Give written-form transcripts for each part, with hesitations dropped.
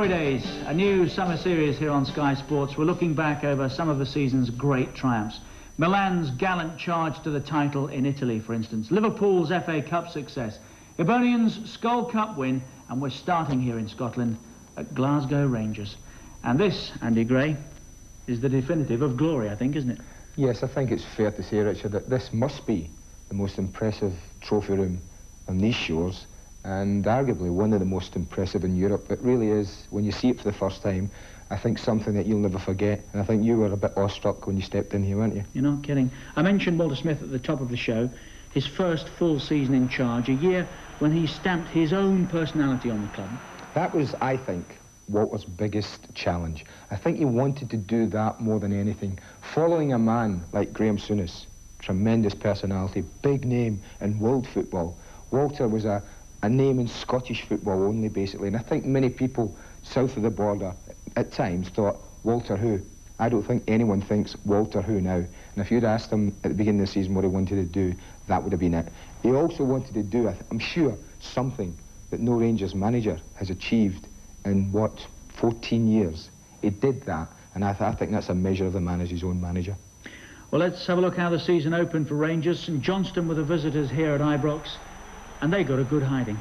Glory Days, a new summer series here on Sky Sports. We're looking back over some of the season's great triumphs. Milan's gallant charge to the title in Italy, for instance. Liverpool's FA Cup success. Hibernian's Skol Cup win. And we're starting here in Scotland at Glasgow Rangers. And this, Andy Gray, is the definitive of glory, I think, isn't it? Yes, I think it's fair to say, Richard, that this must be the most impressive trophy room on these shores, and arguably one of the most impressive in Europe. It really is, when you see it for the first time, I think something that you'll never forget. And I think you were a bit awestruck when you stepped in here, weren't you? You're not kidding. I mentioned Walter Smith at the top of the show, his first full season in charge, a year when he stamped his own personality on the club. That was, I think, Walter's biggest challenge. I think he wanted to do that more than anything. Following a man like Graham Souness, tremendous personality, big name in world football. Walter was a name in Scottish football only, basically, and I think many people south of the border at times thought, Walter who? I don't think anyone thinks Walter who now. And if you'd asked him at the beginning of the season what he wanted to do, that would have been it. He also wanted to do, I'm sure, something that no Rangers manager has achieved in, 14 years. He did that, and I think that's a measure of the man as his own manager. Well, let's have a look how the season opened for Rangers. St Johnstone were the visitors here at Ibrox, and they got a good hiding.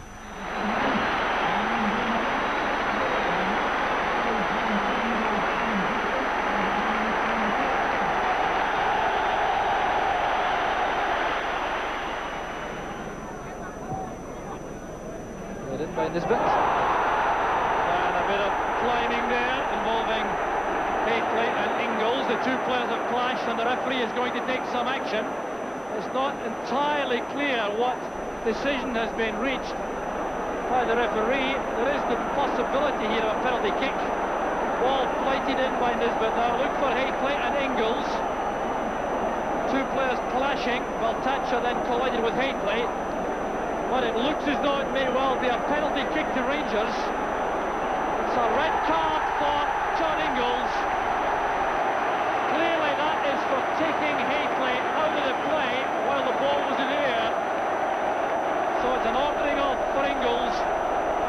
In by Nisbet. And a bit of climbing there involving Hateley and Ingalls. The two players have clashed and the referee is going to take some action. It's not entirely clear what decision has been reached by the referee. There is the possibility here of a penalty kick. Ball flighted in by Nisbet. Now look for Hateley and Ingalls. Two players clashing. Well, Thatcher then collided with Hateley. But it looks as though it may well be a penalty kick to Rangers. It's a red card for John Ingalls. Clearly that is for taking Hateley out of the play while the ball was in the air. So it's an ordering off for Ingalls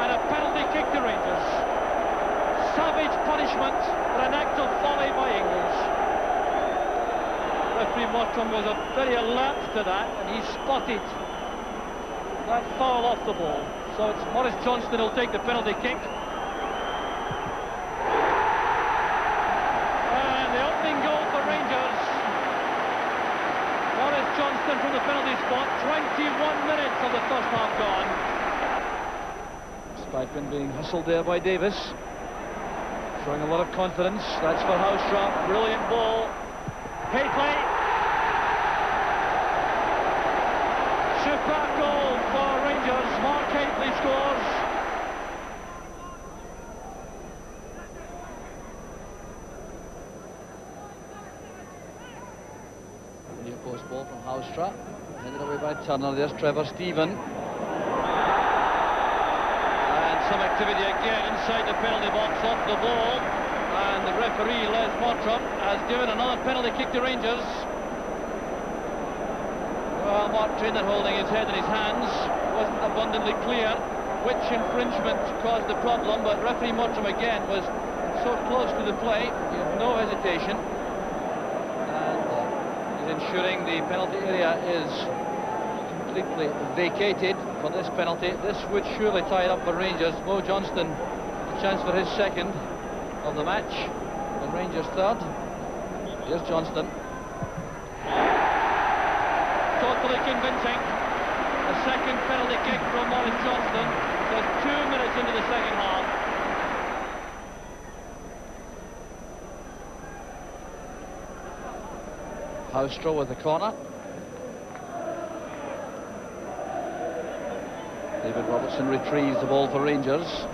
and a penalty kick to Rangers. Savage punishment for an act of folly by Ingalls. Referee Mottram was very alert to that, and he spotted that foul off the ball. So it's Maurice Johnston who'll take the penalty kick. And the opening goal for Rangers. Maurice Johnston from the penalty spot. 21 minutes of the first half gone. Spikeman being hustled there by Davis. Showing a lot of confidence. That's for Haustra. Brilliant ball. Hateley. Super goal for Rangers. Mark Hateley scores. Near post ball from Haustra. Headed away by Turner. There's Trevor Stephen. And some activity again inside the penalty box off the ball. And the referee, Les Mottram, has given another penalty kick to Rangers. Well, Mark Traynor holding his head in his hands. Wasn't abundantly clear which infringement caused the problem, but referee Mottram again was so close to the play, he had no hesitation. And he's ensuring the penalty area is completely vacated for this penalty. This would surely tie it up for Rangers. Mo Johnston, a chance for his second of the match, and Rangers third. Here's Johnston. Totally convincing. A second penalty kick from Maurice Johnston. Just 2 minutes into the second half. Haustra with the corner. David Robertson retrieves the ball for Rangers.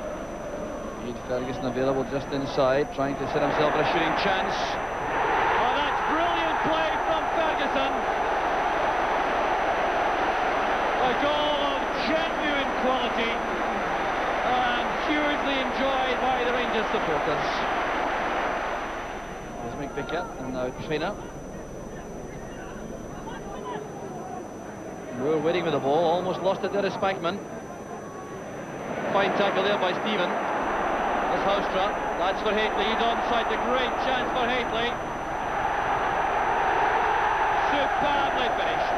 Reid Ferguson available just inside, trying to set himself a shooting chance. Oh, that's brilliant play from Ferguson. A goal of genuine quality and hugely enjoyed by the Rangers supporters. There's McVicker and now Traynor. Moore waiting with the ball, almost lost it there as Spikeman. Fine tackle there by Stephen. This Houstra. That's for Hateley. He's onside. The great chance for Hateley. Superbly finished.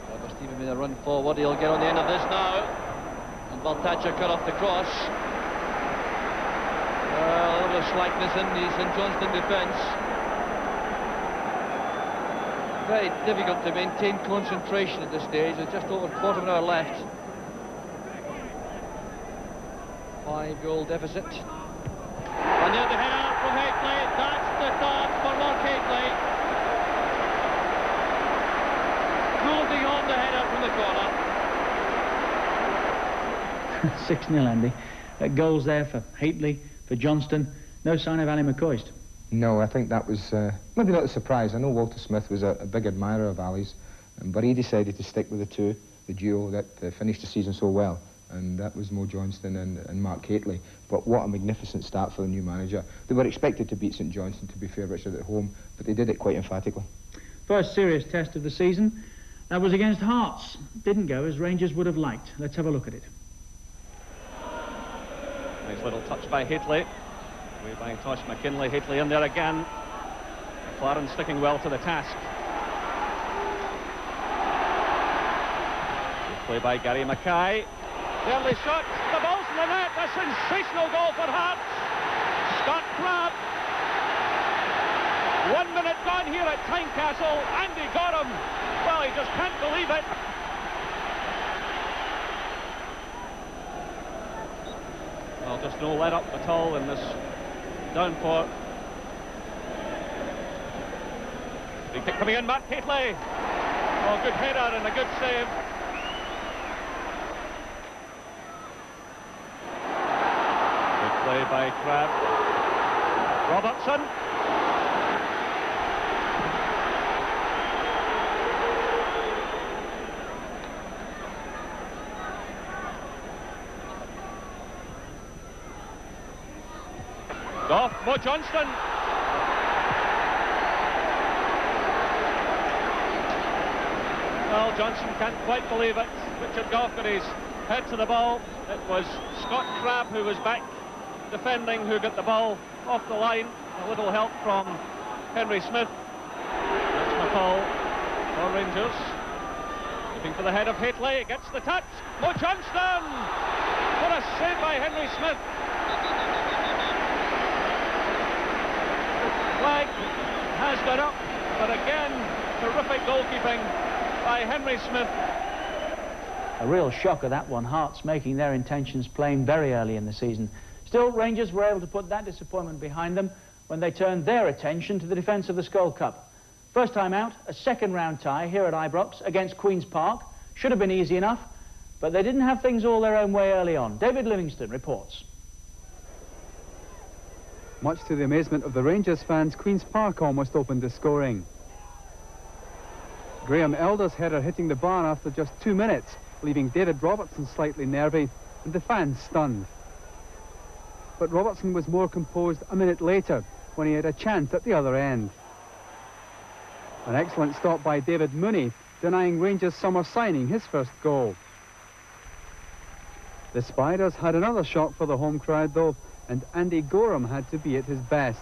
Well, Stephen made a run forward. He'll get on the end of this now. And Baltacha cut off the cross. A little bit of slackness in the St Johnstone defence. Very difficult to maintain concentration at this stage. There's just over a quarter of an hour left. 5-goal deficit. And there's the header from Hateley. That's the start for Mark Hateley. Closing on the header from the corner. 6-0, Andy. Goals there for Hateley, for Johnston. No sign of Ali McCoist. No, I think that was maybe not a surprise. I know Walter Smith was a big admirer of Ali's, but he decided to stick with the duo that finished the season so well, and that was Mo Johnston and Mark Hateley. But what a magnificent start for the new manager. They were expected to beat St Johnstone, to be fair, Richard, at home, but they did it quite emphatically. First serious test of the season. That was against Hearts. Didn't go as Rangers would have liked. Let's have a look at it. Nice little touch by Hateley. Away by Tosh McKinlay. Hateley in there again. McLaren sticking well to the task. Good play by Gary Mackay. The early shot. The ball's in the net. A sensational goal for Hearts. Scott Crabb. 1 minute gone here at Tynecastle. Andy Gorham. Well, he just can't believe it. Well, just no let up at all in this downpour. Big kick coming in, Mark Hateley. Oh, good header and a good save. Good play by Crabb. Robertson. Off, Mo Johnston. Well, Johnson can't quite believe it. Richard Gough got his head to the ball. It was Scott Crabb who was back defending, who got the ball off the line. A little help from Henry Smith. That's McCall for Rangers. Looking for the head of Hateley. Gets the touch. Mo Johnston! What a save by Henry Smith. Flag has got up, but again, terrific goalkeeping by Henry Smith. A real shocker, that one. Hearts making their intentions plain very early in the season. Still, Rangers were able to put that disappointment behind them when they turned their attention to the defence of the Skol Cup. First time out, a second-round tie here at Ibrox against Queen's Park. Should have been easy enough, but they didn't have things all their own way early on. David Livingston reports. Much to the amazement of the Rangers fans, Queen's Park almost opened the scoring. Graham Elder's header hitting the bar after just 2 minutes, leaving David Robertson slightly nervy and the fans stunned. But Robertson was more composed a minute later when he had a chance at the other end. An excellent stop by David Mooney, denying Rangers' summer signing his first goal. The Spiders had another shock for the home crowd though, and Andy Gorham had to be at his best.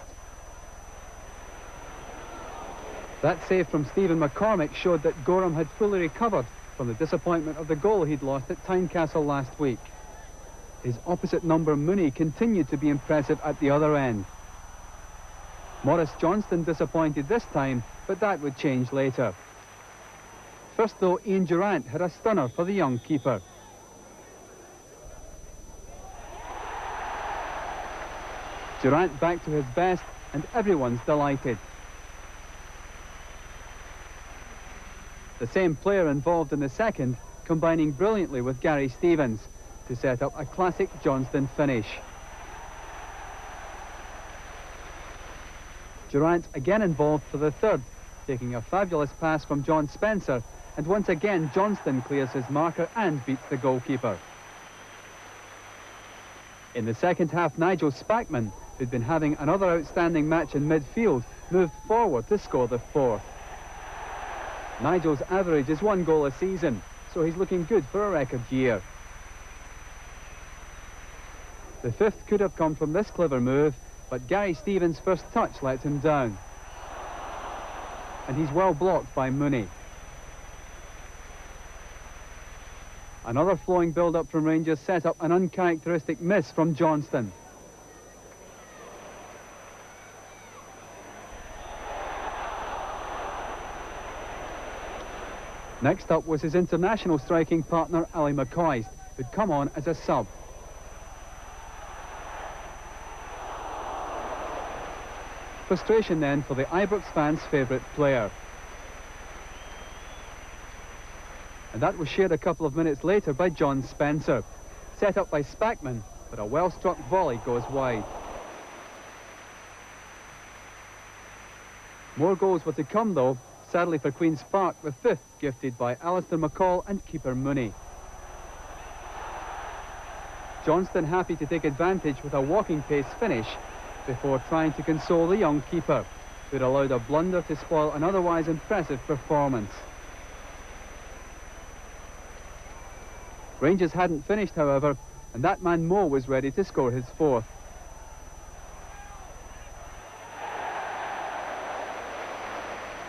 That save from Stephen McCormick showed that Gorham had fully recovered from the disappointment of the goal he'd lost at Tynecastle last week. His opposite number Mooney continued to be impressive at the other end. Maurice Johnston disappointed this time, but that would change later. First though, Ian Durant had a stunner for the young keeper. Durant back to his best, and everyone's delighted. The same player involved in the second, combining brilliantly with Gary Stevens to set up a classic Johnston finish. Durant again involved for the third, taking a fabulous pass from John Spencer, and once again Johnston clears his marker and beats the goalkeeper. In the second half, Nigel Spackman, who'd been having another outstanding match in midfield, moved forward to score the fourth. Nigel's average is 1 goal a season, so he's looking good for a record year. The 5th could have come from this clever move, but Gary Stevens' first touch let him down. And he's well blocked by Mooney. Another flowing build-up from Rangers set up an uncharacteristic miss from Johnston. Next up was his international striking partner, Ali McCoist, who'd come on as a sub. Frustration then for the Ibrox fans' favourite player. And that was shared a couple of minutes later by John Spencer. Set up by Spackman, but a well-struck volley goes wide. More goals were to come though, sadly for Queen's Park, the 5th gifted by Alistair McCall and keeper Mooney. Johnston happy to take advantage with a walking pace finish before trying to console the young keeper, who'd allowed a blunder to spoil an otherwise impressive performance. Rangers hadn't finished, however, and that man Moe was ready to score his 4th.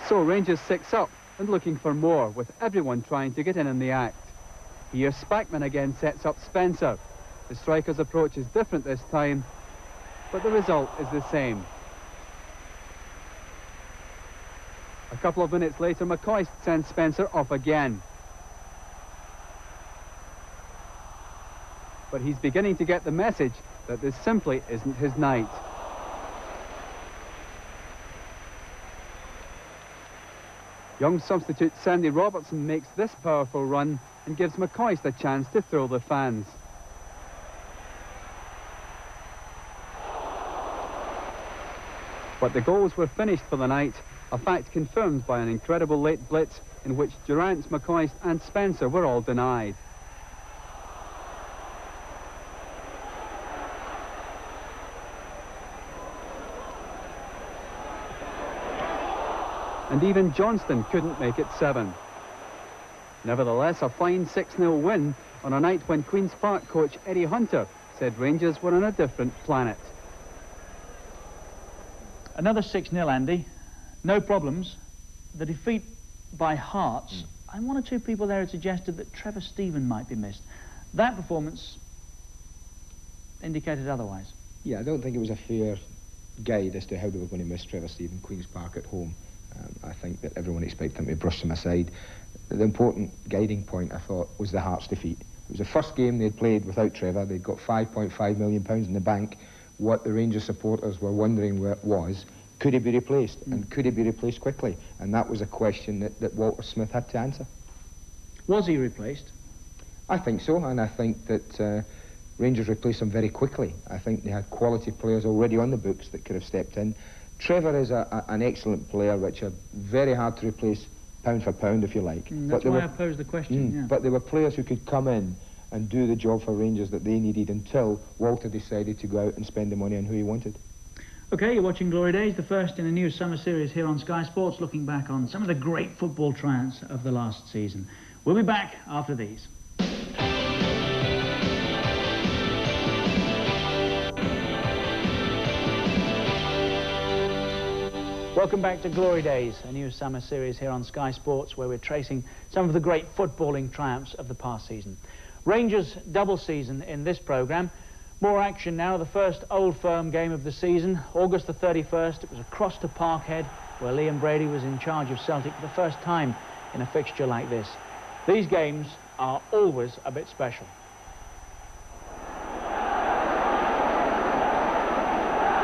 So Rangers 6 up and looking for more, with everyone trying to get in the act. Here Spackman again sets up Spencer. The striker's approach is different this time, but the result is the same. A couple of minutes later, McCoist sends Spencer off again. But he's beginning to get the message that this simply isn't his night. Young substitute Sandy Robertson makes this powerful run and gives McCoist a chance to thrill the fans. But the goals were finished for the night, a fact confirmed by an incredible late blitz in which Durrant, McCoist and Spencer were all denied. And even Johnston couldn't make it 7. Nevertheless, a fine 6-0 win on a night when Queen's Park coach Eddie Hunter said Rangers were on a different planet. Another 6-0, Andy. No problems. The defeat by Hearts. And one or two people there had suggested that Trevor Stephen might be missed. That performance indicated otherwise. Yeah, I don't think it was a fair guide as to how they were going to miss Trevor Stephen, Queen's Park at home. I think that everyone expected him to brush them aside. The important guiding point, I thought, was the Hearts defeat. It was the first game they'd played without Trevor. They'd got £5.5 million in the bank. What the Rangers supporters were wondering was, could he be replaced? And could he be replaced quickly? And that was a question that Walter Smith had to answer. Was he replaced? I think so, and I think that Rangers replaced him very quickly. I think they had quality players already on the books that could have stepped in. Trevor is an excellent player, Richard, very hard to replace pound for pound, if you like. That's why I posed the question, yeah. But there were players who could come in and do the job for Rangers that they needed until Walter decided to go out and spend the money on who he wanted. OK, you're watching Glory Days, the first in a new summer series here on Sky Sports, looking back on some of the great football triumphs of the last season. We'll be back after these. Welcome back to Glory Days, a new summer series here on Sky Sports, where we're tracing some of the great footballing triumphs of the past season. Rangers double season in this programme. More action now, the first Old Firm game of the season, August the 31st. It was across to Parkhead, where Liam Brady was in charge of Celtic for the first time in a fixture like this. These games are always a bit special.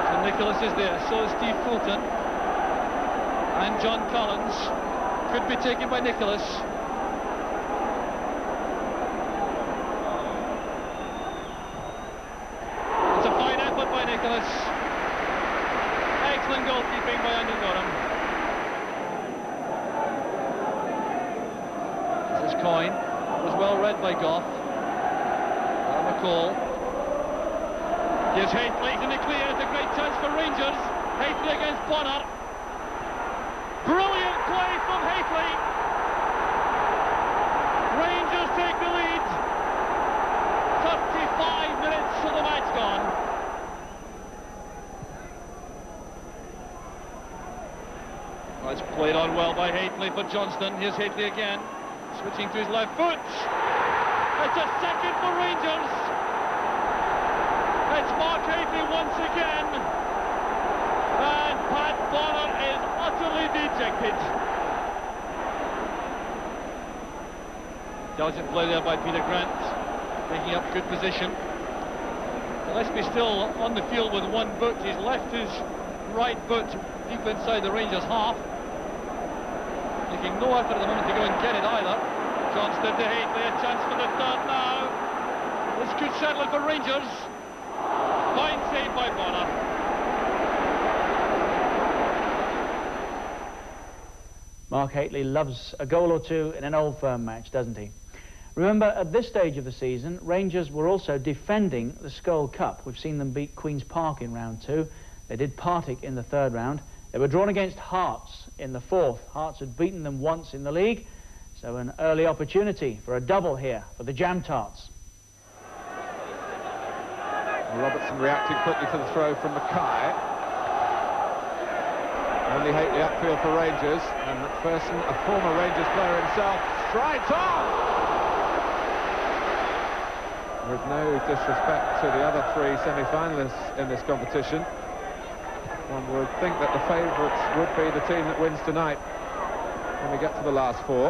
So Nicholas is there, so is Steve Fulton. And John Collins could be taken by Nicholas. It's a fine effort by Nicholas. Excellent goalkeeping by Andy Gorham. This is Coyne. It was well read by Goff. McCall gives Haythwaite in the clear. It's a great chance for Rangers. Haythwaite against Bonner. Brilliant play from Haythwaite. Rangers Played on well by Hateley for Johnston. Here's Hateley again, switching to his left foot. It's a second for Rangers. It's Mark Hateley once again. And Pat Bonner is utterly dejected. Intelligent play there by Peter Grant, taking up good position. Gillespie still on the field with one boot. He's left his right boot deep inside the Rangers half. Making no effort at the moment to go and get it either. Johnston to Hateley, a chance for the third now. This could settle it for Rangers. Fine save by Bonner. Mark Hateley loves a goal or two in an Old Firm match, doesn't he? Remember, at this stage of the season, Rangers were also defending the Skol Cup. We've seen them beat Queen's Park in round 2. They did Partick in the 3rd round. They were drawn against Hearts in the 4th. Hearts had beaten them once in the league, so an early opportunity for a double here for the Jam Tarts. Robertson reacting quickly to the throw from Mackay. Only Hateley upfield for Rangers, and McPherson, a former Rangers player himself, strides on! With no disrespect to the other 3 semi-finalists in this competition, one would think that the favourites would be the team that wins tonight when we get to the last 4. Oh,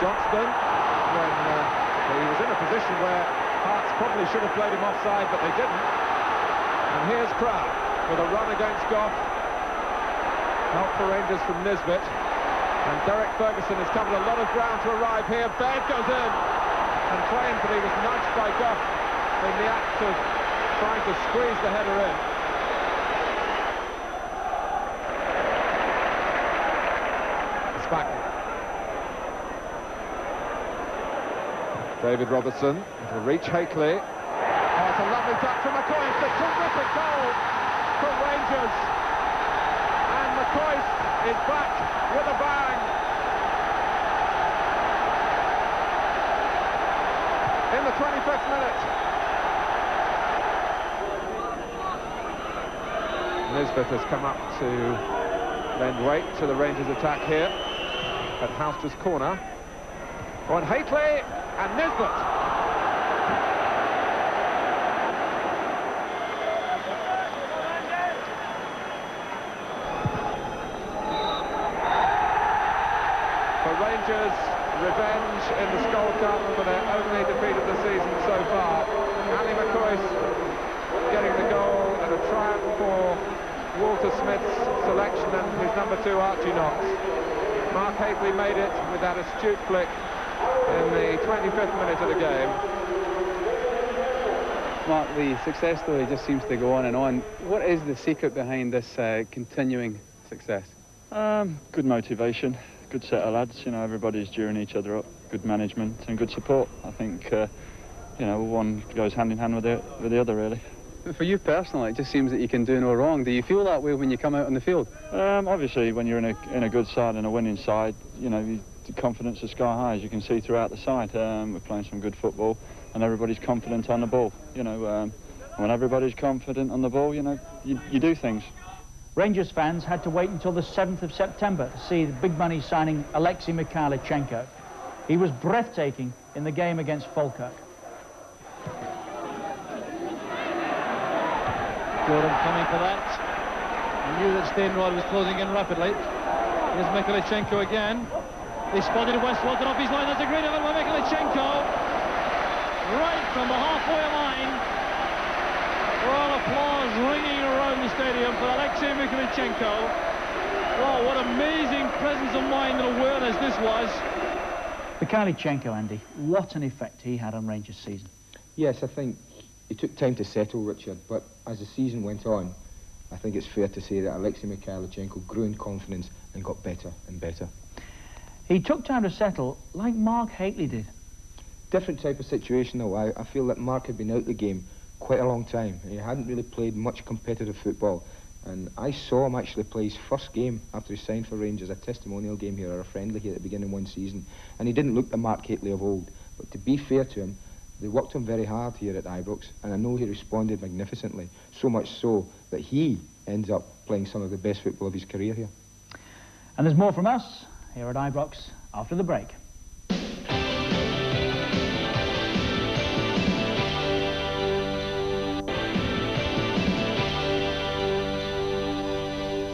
Johnston, when he was in a position where Hearts probably should have played him offside, but they didn't. And here's Crowe with a run against Goff. Help for Rangers from Nisbet. And Derek Ferguson has covered a lot of ground to arrive here. Baird goes in and claims that he was nudged by Goff in the act of trying to squeeze the header in. It's back. David Robertson, it'll reach Hateley. Oh, it's a lovely touch from McCoy. It's a terrific goal for Rangers. And McCoy is back with a bang. In the 25th minute. Nisbet has come up to lend weight to the Rangers attack here at Houster's corner. On Hateley and Nisbet. Rangers revenge in the Skol Cup for their only defeat of the season so far. Ali McCoy getting the goal and a triumph for Walter Smith's selection and his number 2 Archie Knox. Mark Hateley made it with that astute flick in the 25th minute of the game. Mark, the success story just seems to go on and on. What is the secret behind this continuing success? Good motivation. Good set of lads, you know, everybody's gearing each other up, good management and good support. I think, you know, one goes hand in hand with the other, really. For you personally, it just seems that you can do no wrong. Do you feel that way when you come out on the field? Obviously, when you're in a good side and a winning side, you know, the confidence is sky high, as you can see throughout the side. We're playing some good football and everybody's confident on the ball. You know, when everybody's confident on the ball, you know, you do things. Rangers fans had to wait until the 7th of September to see the big money signing Alexei Mikhailichenko. He was breathtaking in the game against Falkirk. Gordon coming for that. He knew that Steinrod was closing in rapidly. Here's Mikhailichenko again. They spotted Westwood off his line. That's a great effort by Mikhailichenko. Right from the halfway line. Well, applause ringing around the stadium for Alexei Mikhailichenko. Wow, what amazing presence of mind and awareness this was. Mikhailichenko, Andy, what an effect he had on Rangers' season. Yes, I think it took time to settle, Richard, but as the season went on, I think it's fair to say that Alexei Mikhailichenko grew in confidence and got better and better. He took time to settle, like Mark Hateley did. Different type of situation, though. I feel that Mark had been out the game quite a long time. He hadn't really played much competitive football, and I saw him actually play his first game after he signed for Rangers, a testimonial game here, or a friendly here at the beginning of one season, and he didn't look the Mark Hateley of old. But to be fair to him, they worked him very hard here at Ibrox, and I know he responded magnificently, so much so that he ends up playing some of the best football of his career here. And there's more from us here at Ibrox after the break.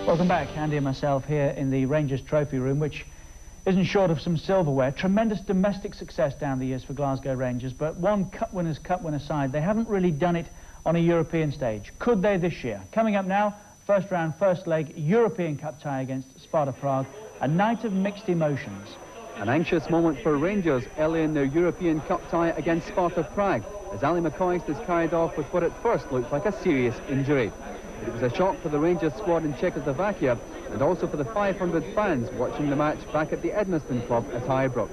Welcome back. Andy and myself here in the Rangers trophy room, which isn't short of some silverware. Tremendous domestic success down the years for Glasgow Rangers, but one cup winner side, they haven't really done it on a European stage. Could they this year? Coming up now, first round, first leg, European Cup tie against Sparta Prague, a night of mixed emotions. An anxious moment for Rangers early in their European Cup tie against Sparta Prague, as Ali McCoist is carried off with what at first looked like a serious injury. It was a shock for the Rangers squad in Czechoslovakia and also for the 500 fans watching the match back at the Edmiston club at Ibrox.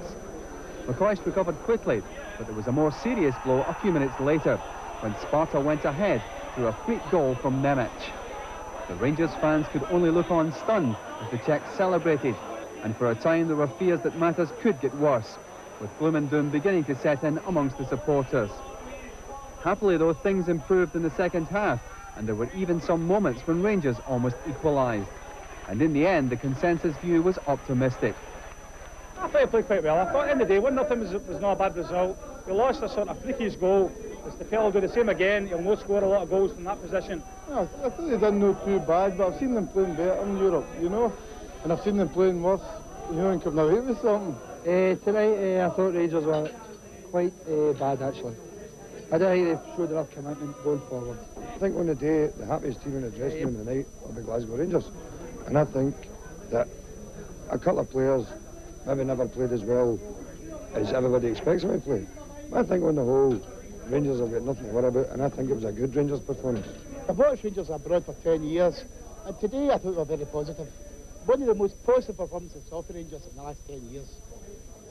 McCoist recovered quickly, but there was a more serious blow a few minutes later when Sparta went ahead through a free goal from Nemec. The Rangers fans could only look on stunned as the Czechs celebrated, and for a time there were fears that matters could get worse, with gloom and doom beginning to set in amongst the supporters. Happily though, things improved in the second half, and there were even some moments when Rangers almost equalised. And in the end, the consensus view was optimistic. I thought we played quite well. I thought in the day, 1-0 was not a bad result. We lost a sort of freakish goal. It's the fellow do the same again. He'll not score a lot of goals from that position. I thought they didn't know too bad, but I've seen them playing better in Europe, you know. And I've seen them playing worse, you know, and coming away with something. Tonight, I thought Rangers were quite bad, actually. I don't think they've showed enough commitment going forward. I think on the day, the happiest team in the dressing room tonight will be Glasgow Rangers. And I think that a couple of players maybe never played as well as everybody expects them to play. I think on the whole, Rangers have got nothing to worry about, and I think it was a good Rangers performance. I've watched Rangers abroad for 10 years, and today I thought they were very positive. One of the most positive performances of the Rangers in the last 10 years.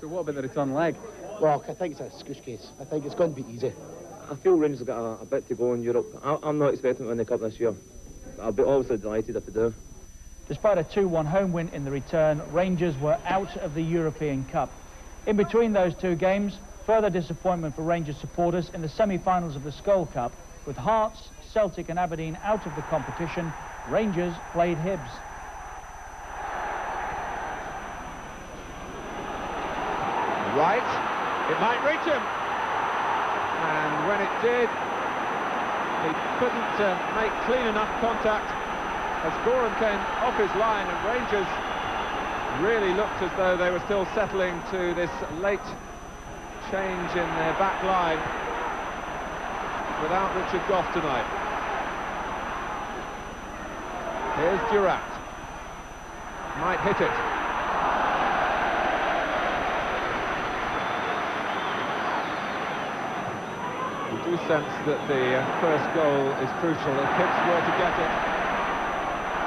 So what about the return leg? Well, I think it's a scoosh case. I think it's going to be easy. I feel Rangers have got a bit to go in Europe. I'm not expecting to win the Cup this year. I'll be obviously delighted if they do. Despite a 2-1 home win in the return, Rangers were out of the European Cup. In between those two games, further disappointment for Rangers supporters in the semi-finals of the Skol Cup. With Hearts, Celtic and Aberdeen out of the competition, Rangers played Hibs. Right, it might reach him. And when it did, he couldn't make clean enough contact as Gorham came off his line, and Rangers really looked as though they were still settling to this late change in their back line without Richard Gough tonight. Here's Durant. Might hit it. You do sense that the first goal is crucial. If Hibs were to get it,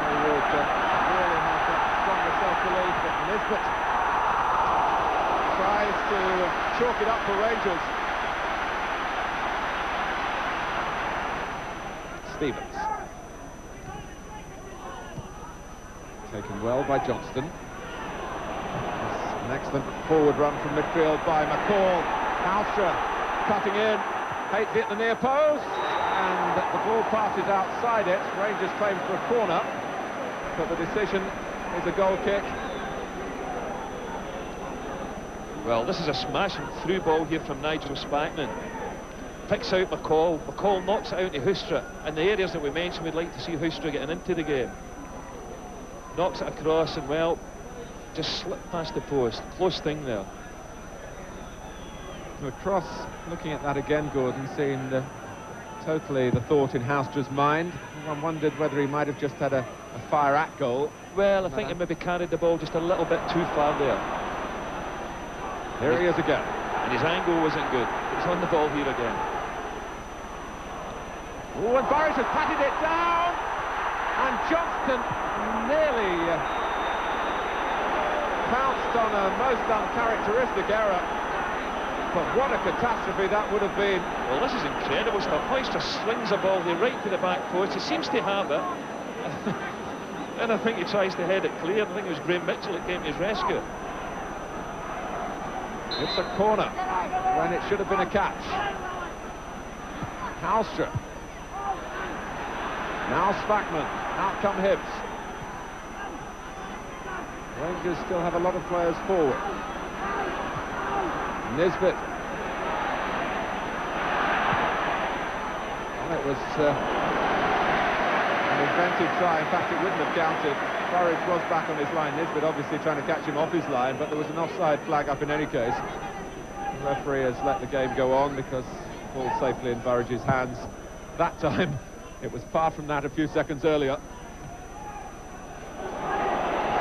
they would really have that stronger self-belief. But Nisbet tries to chalk it up for Rangers. Stevens. Taken well by Johnston. An excellent forward run from midfield by McCall. Halstra cutting in. Hates it at the near post, and the ball passes outside it. Rangers claim for a corner, but the decision is a goal kick. Well, this is a smashing through ball here from Nigel Spackman. Picks out McCall. McCall knocks it out to Hoostra. In the areas that we mentioned, we'd like to see Hoostra getting into the game. Knocks it across, and well, just slipped past the post. Close thing there. Across, looking at that again, Gordon, seeing totally the thought in Halstra's mind. One wondered whether he might have just had a fire-at goal. Well, I think he maybe carried the ball just a little bit too far there. Here he is again. And his angle wasn't good. It's on the ball here again. Oh, and Burris has patted it down! And Johnston nearly pounced on a most uncharacteristic error. But what a catastrophe that would have been. Well, this is incredible stuff. Hoyster slings a ball here right to the back post. He seems to have it. And I think he tries to head it clear. I think it was Graham Mitchell that came to his rescue. It's a corner when it should have been a catch. Halstra. Now Spackman. Out come Hibs. Rangers still have a lot of players forward. Nisbet. Well, it was an inventive try. In fact, it wouldn't have counted. Burridge was back on his line. Nisbet obviously trying to catch him off his line, but there was an offside flag up in any case. The referee has let the game go on because the ball's safely in Burridge's hands. That time, it was far from that a few seconds earlier.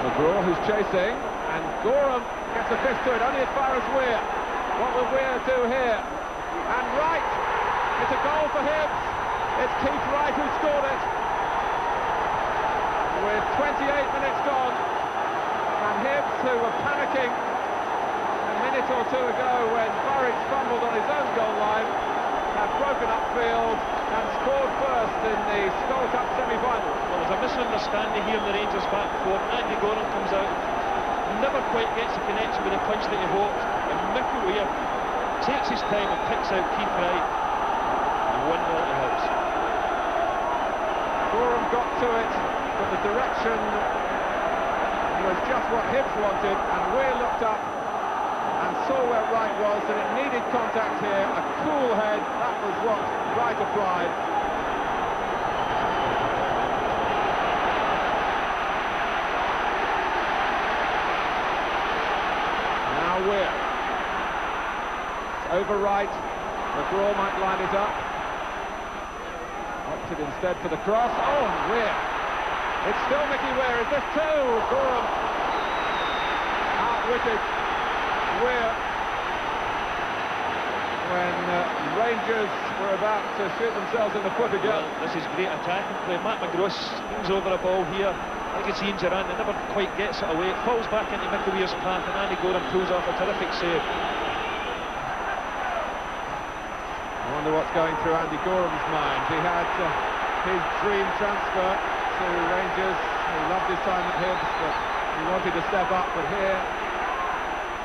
McGraw, who's chasing, and Gorham gets a fist to it, only as far as Weir. What will Weir do here? And Wright! It's a goal for Hibs. It's Keith Wright who scored it. With 28 minutes gone, and Hibs, who were panicking a minute or two ago when Burridge fumbled on his own goal line, have broken upfield and scored first in the Skol Cup semi-final. Well, there's a misunderstanding here in the Rangers back four. Andy Gorham comes out, never quite gets a connection with the punch that he hoped, and Mickey Weir takes his time and picks out Keith Wright, and 1-0 to Hibs. Gorham got to it, but the direction was just what Hibs wanted, and Weir looked up and saw where Wright was, and it needed contact here. A cool head, that was what Wright applied. Now Weir. It's over Wright. McGraw might line it up. Opted instead for the cross. Oh, Weir. It's still Mickey Weir. Is this two? Gorham outwitted Weir when Rangers were about to shoot themselves in the foot again. Well, this is great attacking play. Matt McGraw swings over a ball here. I think it's Ian Durant that never quite gets it away. It falls back into Mickey Weir's path, and Andy Gorham pulls off a terrific save. I wonder what's going through Andy Gorham's mind. He had his dream transfer to Rangers. He loved his time at Hibs, but he wanted to step up. But here,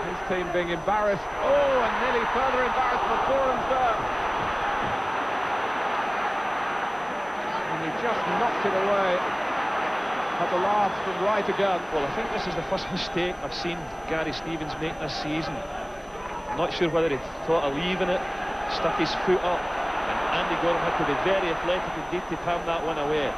his team being embarrassed. Oh, and nearly further embarrassment. Gorham's there. And he just knocked it away at the last from Wright again. Well, I think this is the first mistake I've seen Gary Stevens make this season. I'm not sure whether he thought of leaving it, stuck his foot up, and Andy Gorham had to be very athletic indeed to palm that one away.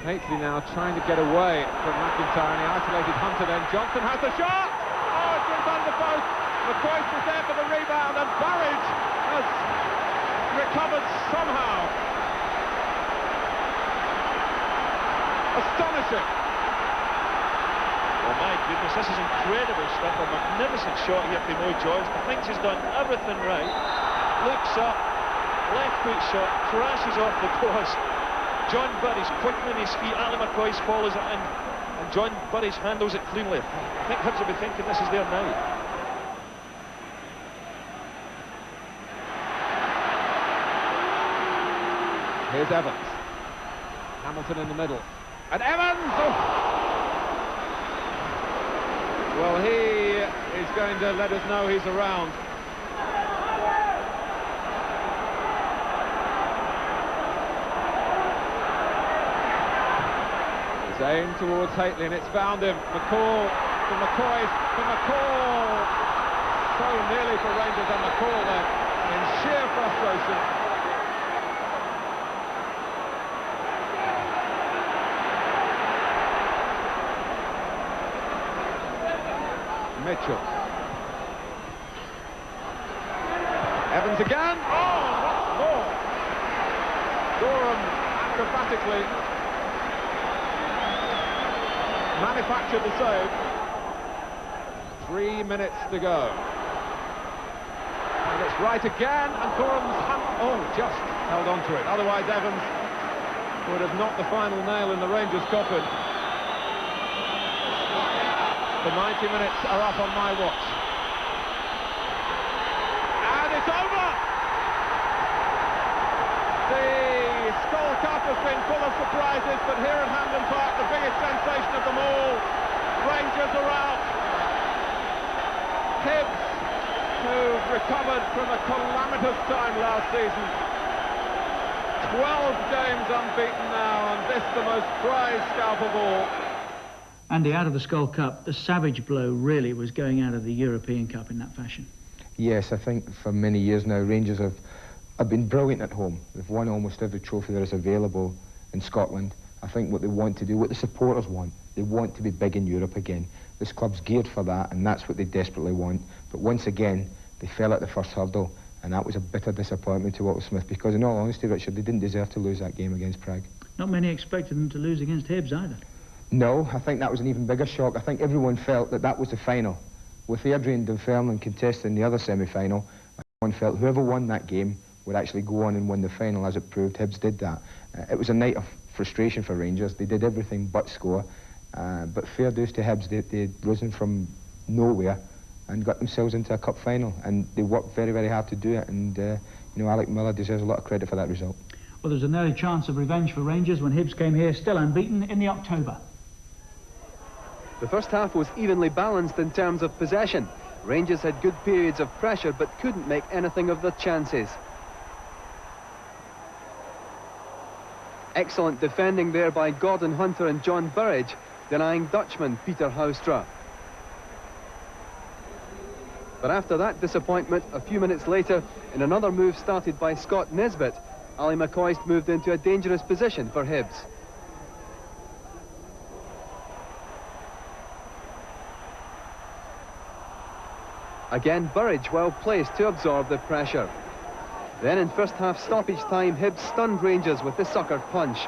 Haitley now trying to get away from McIntyre, and he isolated Hunter then. Johnson has the shot! Oh, it's been under the post! McCoist is there for the rebound, and Burridge has recovered somehow. Astonishing! Oh my goodness, this is incredible stuff. A magnificent shot here from Mo Joyce. I think he's done everything right. Looks up, left foot shot, crashes off the post. John Burridge quickly on his feet, Ali McCoist follows it in, and John Burridge handles it cleanly. I think Hibs will be thinking this is their night. Here's Evans. Hamilton in the middle. And Evans! Oh. Well, he is going to let us know he's around. It's aimed towards Haitley, and it's found him. McCall for McCoy, for McCall. So nearly for Rangers, and McCall there in sheer frustration. Mitchell. Evans again. Oh, what's more? Gorham acrobatically manufactured the save. 3 minutes to go. And it's right again, and Gorham's just held on to it. Otherwise, Evans would have knocked the final nail in the Rangers' coffin. The 90 minutes are up on my watch. And it's over! The Skol Cup has been full of surprises, but here at Hampden Park, the biggest sensation of them all, Rangers are out. Hibs, who've recovered from a calamitous time last season. 12 games unbeaten now, and this the most prized scalp of all. Andy, out of the Skol Cup, the savage blow really was going out of the European Cup in that fashion. Yes, I think for many years now, Rangers have been brilliant at home. They've won almost every trophy that is available in Scotland. I think what they want to do, what the supporters want, they want to be big in Europe again. This club's geared for that, and that's what they desperately want. But once again, they fell at the first hurdle, and that was a bitter disappointment to Walter Smith, because in all honesty, Richard, they didn't deserve to lose that game against Prague. Not many expected them to lose against Hibs either. No, I think that was an even bigger shock. I think everyone felt that that was the final. With Adrian Dunfermline contesting the other semi-final, everyone felt whoever won that game would actually go on and win the final. As it proved, Hibs did that. It was a night of frustration for Rangers. They did everything but score. But fair dues to Hibs, they'd risen from nowhere and got themselves into a cup final. And they worked very, very hard to do it. And, you know, Alec Miller deserves a lot of credit for that result. Well, there was an early chance of revenge for Rangers when Hibs came here still unbeaten in the October. The first half was evenly balanced in terms of possession. Rangers had good periods of pressure but couldn't make anything of their chances. Excellent defending there by Gordon Hunter and John Burridge, denying Dutchman Peter Houstra. But after that disappointment, a few minutes later, in another move started by Scott Nesbitt, Ali McCoist moved into a dangerous position for Hibs. Again, Burridge well placed to absorb the pressure. Then in first half stoppage time, Hibs stunned Rangers with the sucker punch.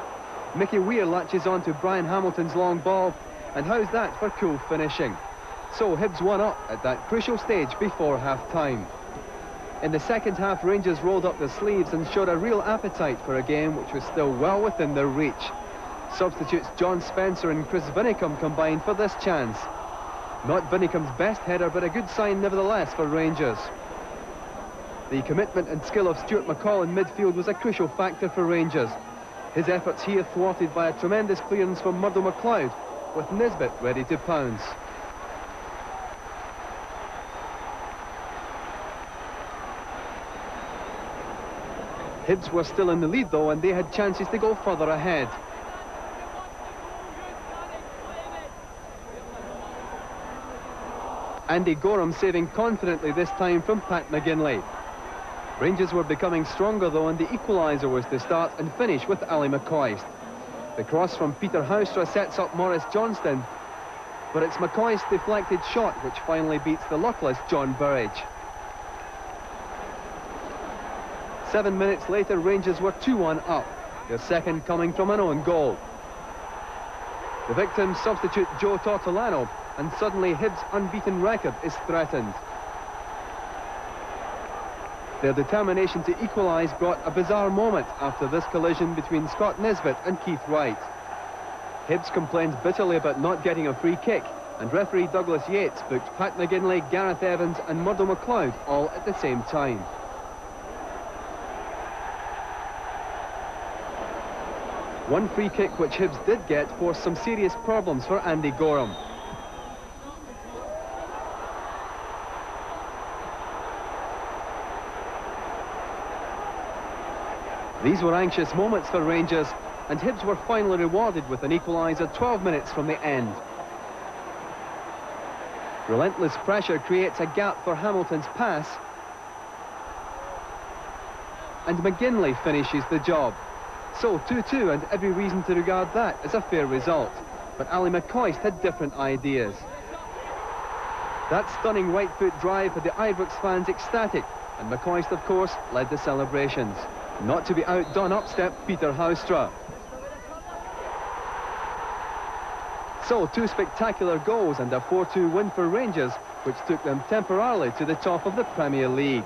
Mickey Weir latches on to Brian Hamilton's long ball, and how's that for cool finishing? So Hibs won up at that crucial stage before half-time. In the second half, Rangers rolled up their sleeves and showed a real appetite for a game which was still well within their reach. Substitutes John Spencer and Chris Vinicum combined for this chance. Not Vinicum's best header, but a good sign nevertheless for Rangers. The commitment and skill of Stuart McCall in midfield was a crucial factor for Rangers. His efforts here thwarted by a tremendous clearance from Murdo MacLeod, with Nisbet ready to pounce. Hibs were still in the lead though, and they had chances to go further ahead. Andy Gorham saving confidently this time from Pat McGinley. Rangers were becoming stronger though, and the equaliser was to start and finish with Ali McCoist. The cross from Peter Houstra sets up Maurice Johnston, but it's McCoist's deflected shot which finally beats the luckless John Burridge. 7 minutes later, Rangers were 2-1 up, their second coming from an own goal. The victims substitute Joe Tortolano, and suddenly Hibs' unbeaten record is threatened. Their determination to equalise brought a bizarre moment after this collision between Scott Nisbet and Keith Wright. Hibs complained bitterly about not getting a free kick, and referee Douglas Yates booked Pat McGinley, Gareth Evans and Murdo MacLeod all at the same time. One free kick which Hibs did get forced some serious problems for Andy Gorham. These were anxious moments for Rangers, and Hibs were finally rewarded with an equaliser 12 minutes from the end. Relentless pressure creates a gap for Hamilton's pass, and McGinley finishes the job. So 2-2, and every reason to regard that as a fair result. But Ali McCoist had different ideas. That stunning right foot drive had the Ibrox fans ecstatic, and McCoist, of course, led the celebrations. Not to be outdone up-step Peter Houstra. So 2 spectacular goals and a 4-2 win for Rangers, which took them temporarily to the top of the Premier League.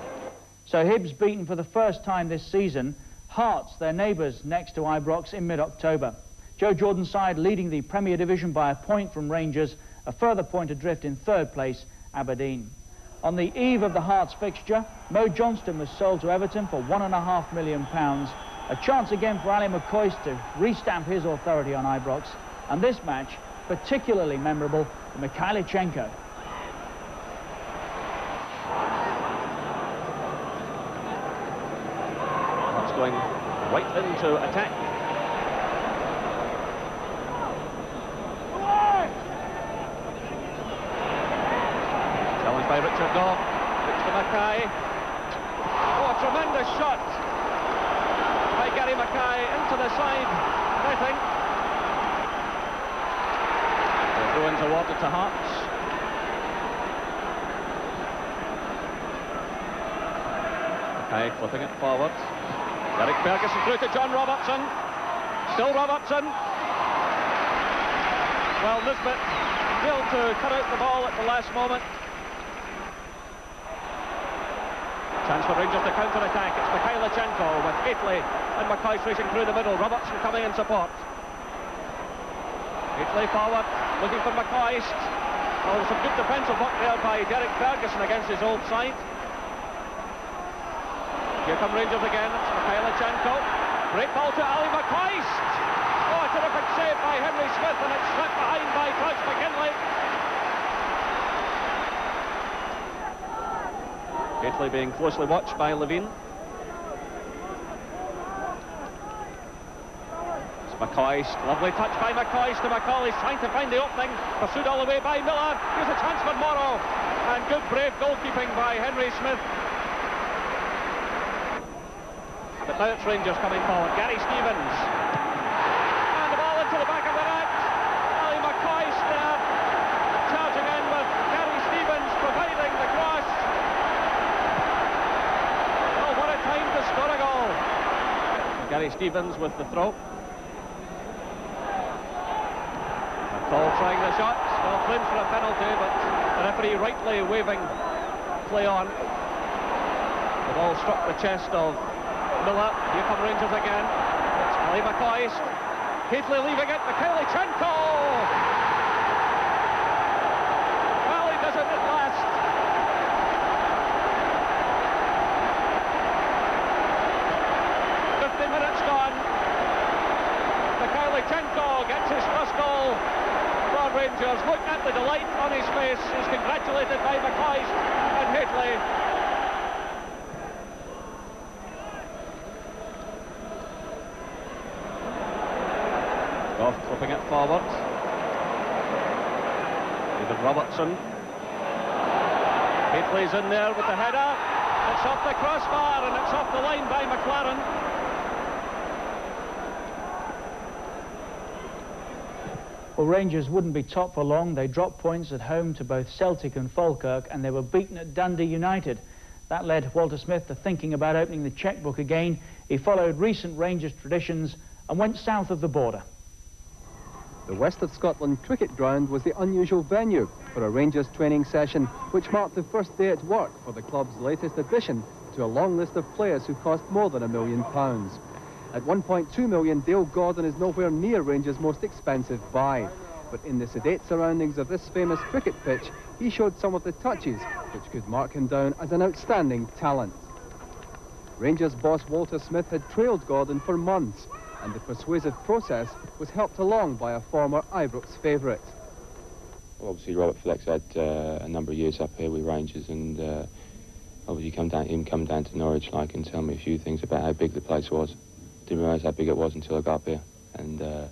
So Hibs beaten for the first time this season. Hearts, their neighbours next to Ibrox in mid-October. Joe Jordan's side leading the Premier Division by a point from Rangers, a further point adrift in third place, Aberdeen. On the eve of the Hearts fixture, Mo Johnston was sold to Everton for £1.5 million. A chance again for Ali McCoist to restamp his authority on Ibrox. And this match, particularly memorable for Mikhailichenko. right into attack. Challenged by Richard Daw. Pitch to Mackay. Oh, a tremendous shot by Gary Mackay into the side netting. They'll throw in toward it to Hearts. Mackay flipping it forward. Derek Ferguson through to John Robertson. Still Robertson. Well, Nisbet failed to cut out the ball at the last moment. Chance for Rangers to counter-attack. It's Mikhailichenko with Haitley and Mackay racing through the middle. Robertson coming in support. Haitley forward, looking for Mackay. Oh, some good defensive work there by Derek Ferguson against his old side. Here come Rangers again. It's Mikhailichenko. Great ball to Ali Mackay. Oh, a terrific save by Henry Smith, and it's swept behind by Crouch McKinley. Haitley being closely watched by Levine. It's Mackay. Lovely touch by Mackay to McCauley, trying to find the opening. Pursued all the way by Miller. Here's a chance for Morrow. And good brave goalkeeping by Henry Smith. But now it's Rangers coming forward. Gary Stevens. And the ball into the back of the net. Ali Mackay there, charging in with Gary Stevens providing the cross. Oh, what a time to score a goal. Gary Stevens with the throw. McCall trying the shot. Well, claimed for a penalty, but the referee rightly waving play on. The ball struck the chest of Miller. Here come Rangers again. It's Ali Mackay. Haitley leaving it. Mikhailichenko! Well, he does it at last. Minutes gone. Mikhailichenko gets his first goal for Rangers. Look at the delight on his face. He's congratulated by Mackay and Haitley. Goff clipping it forward. David Robertson. Haitley's in there with the header. It's off the crossbar and it's off the line by McLaren. Well, Rangers wouldn't be top for long. They dropped points at home to both Celtic and Falkirk, and they were beaten at Dundee United. That led Walter Smith to thinking about opening the chequebook again. He followed recent Rangers traditions and went south of the border. The West of Scotland cricket ground was the unusual venue for a Rangers training session, which marked the first day at work for the club's latest addition to a long list of players who cost more than £1 million. At 1.2 million, Dale Gordon is nowhere near Rangers' most expensive buy. But in the sedate surroundings of this famous cricket pitch, he showed some of the touches which could mark him down as an outstanding talent. Rangers boss Walter Smith had trailed Gordon for months, and the persuasive process was helped along by a former Ibrox favourite. Well, obviously Robert Fleck's had a number of years up here with Rangers, and obviously come down to Norwich and tell me a few things about how big the place was. Didn't realise how big it was until I got up here, and the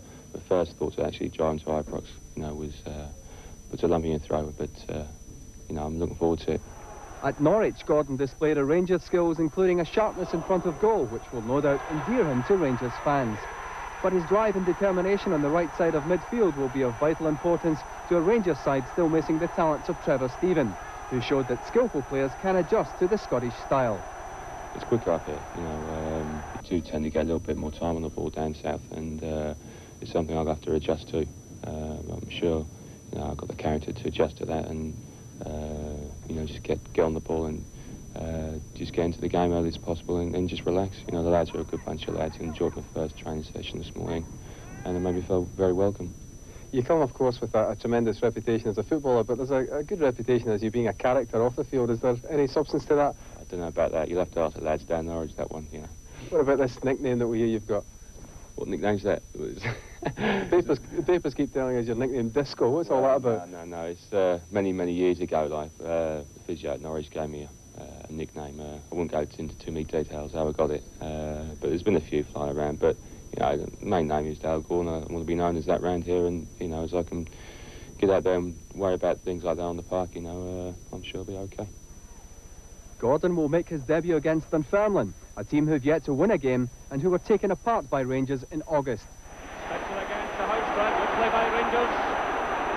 first thought to actually driving to Ibrox, was a lump in your throat, but I'm looking forward to it. At Norwich, Gordon displayed a range of skills, including a sharpness in front of goal, which will no doubt endear him to Rangers fans. But his drive and determination on the right side of midfield will be of vital importance to a Rangers side still missing the talents of Trevor Stephen, who showed that skillful players can adjust to the Scottish style. It's quicker up here, we do tend to get a little bit more time on the ball down south, and it's something I'll have to adjust to. I'm sure, I've got the character to adjust to that, and just get on the ball and just get into the game early as possible and just relax. The lads are a good bunch of lads, and enjoyed my first training session this morning, and it made me feel very welcome. You come, of course, with a tremendous reputation as a footballer, but there's a good reputation as you being a character off the field. Is there any substance to that? I don't know about that. You'll have to ask the lads down Norwich, that one, What about this nickname that we hear you've got? What nickname's that? The papers keep telling us your nickname Disco. What's all that about? No. It's many years ago, the physio at Norwich gave me nickname. I won't go into too many details how I got it, but there's been a few flying around. But you know, the main name is Dale Gordon. I want to be known as that round here, and you know, as I can get out there and worry about things like that on the park, you know, I'm sure I'll be okay. Gordon will make his debut against Dunfermline, a team who've yet to win a game and who were taken apart by Rangers in August. Spencer against the Houstra. Good play by Rangers.